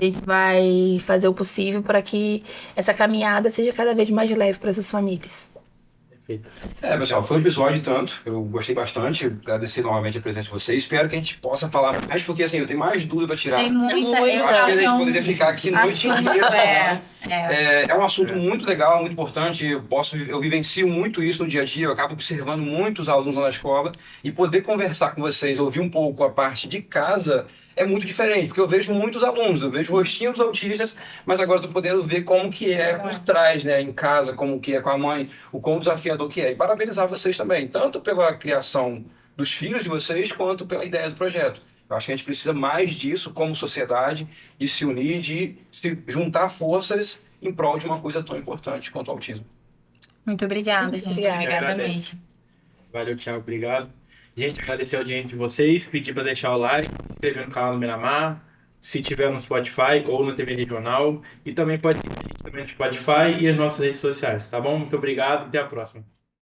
A gente vai fazer o possível para que essa caminhada seja cada vez mais leve para essas famílias.
Perfeito.
Pessoal, foi um episódio tanto, eu gostei bastante, agradecer novamente a presença de vocês, espero que a gente possa falar mais, porque assim, eu tenho mais dúvida para tirar.
Tem muita
Eu acho que a gente poderia ficar aqui noite inteira falando. É um assunto muito legal, muito importante. Eu vivencio muito isso no dia a dia, eu acabo observando muitos alunos lá na escola e poder conversar com vocês, ouvir um pouco a parte de casa é muito diferente, porque eu vejo muitos alunos, eu vejo o rostinho dos autistas, mas agora estou podendo ver como que é por trás, né, em casa, como que é com a mãe, o quão desafiador que é. E parabenizar vocês também, tanto pela criação dos filhos de vocês, quanto pela ideia do projeto. Eu acho que a gente precisa mais disso como sociedade, de se unir, de se juntar forças em prol de uma coisa tão importante quanto o autismo.
Muito obrigada, gente. Obrigada mesmo.
Valeu, Thiago. Obrigado. Gente, agradecer a audiência de vocês. Pedir para deixar o like, se inscrever no canal do Miramar, se tiver no Spotify ou na TV Regional. E também pode ir também no Spotify e as nossas redes sociais, tá bom? Muito obrigado. Até a próxima.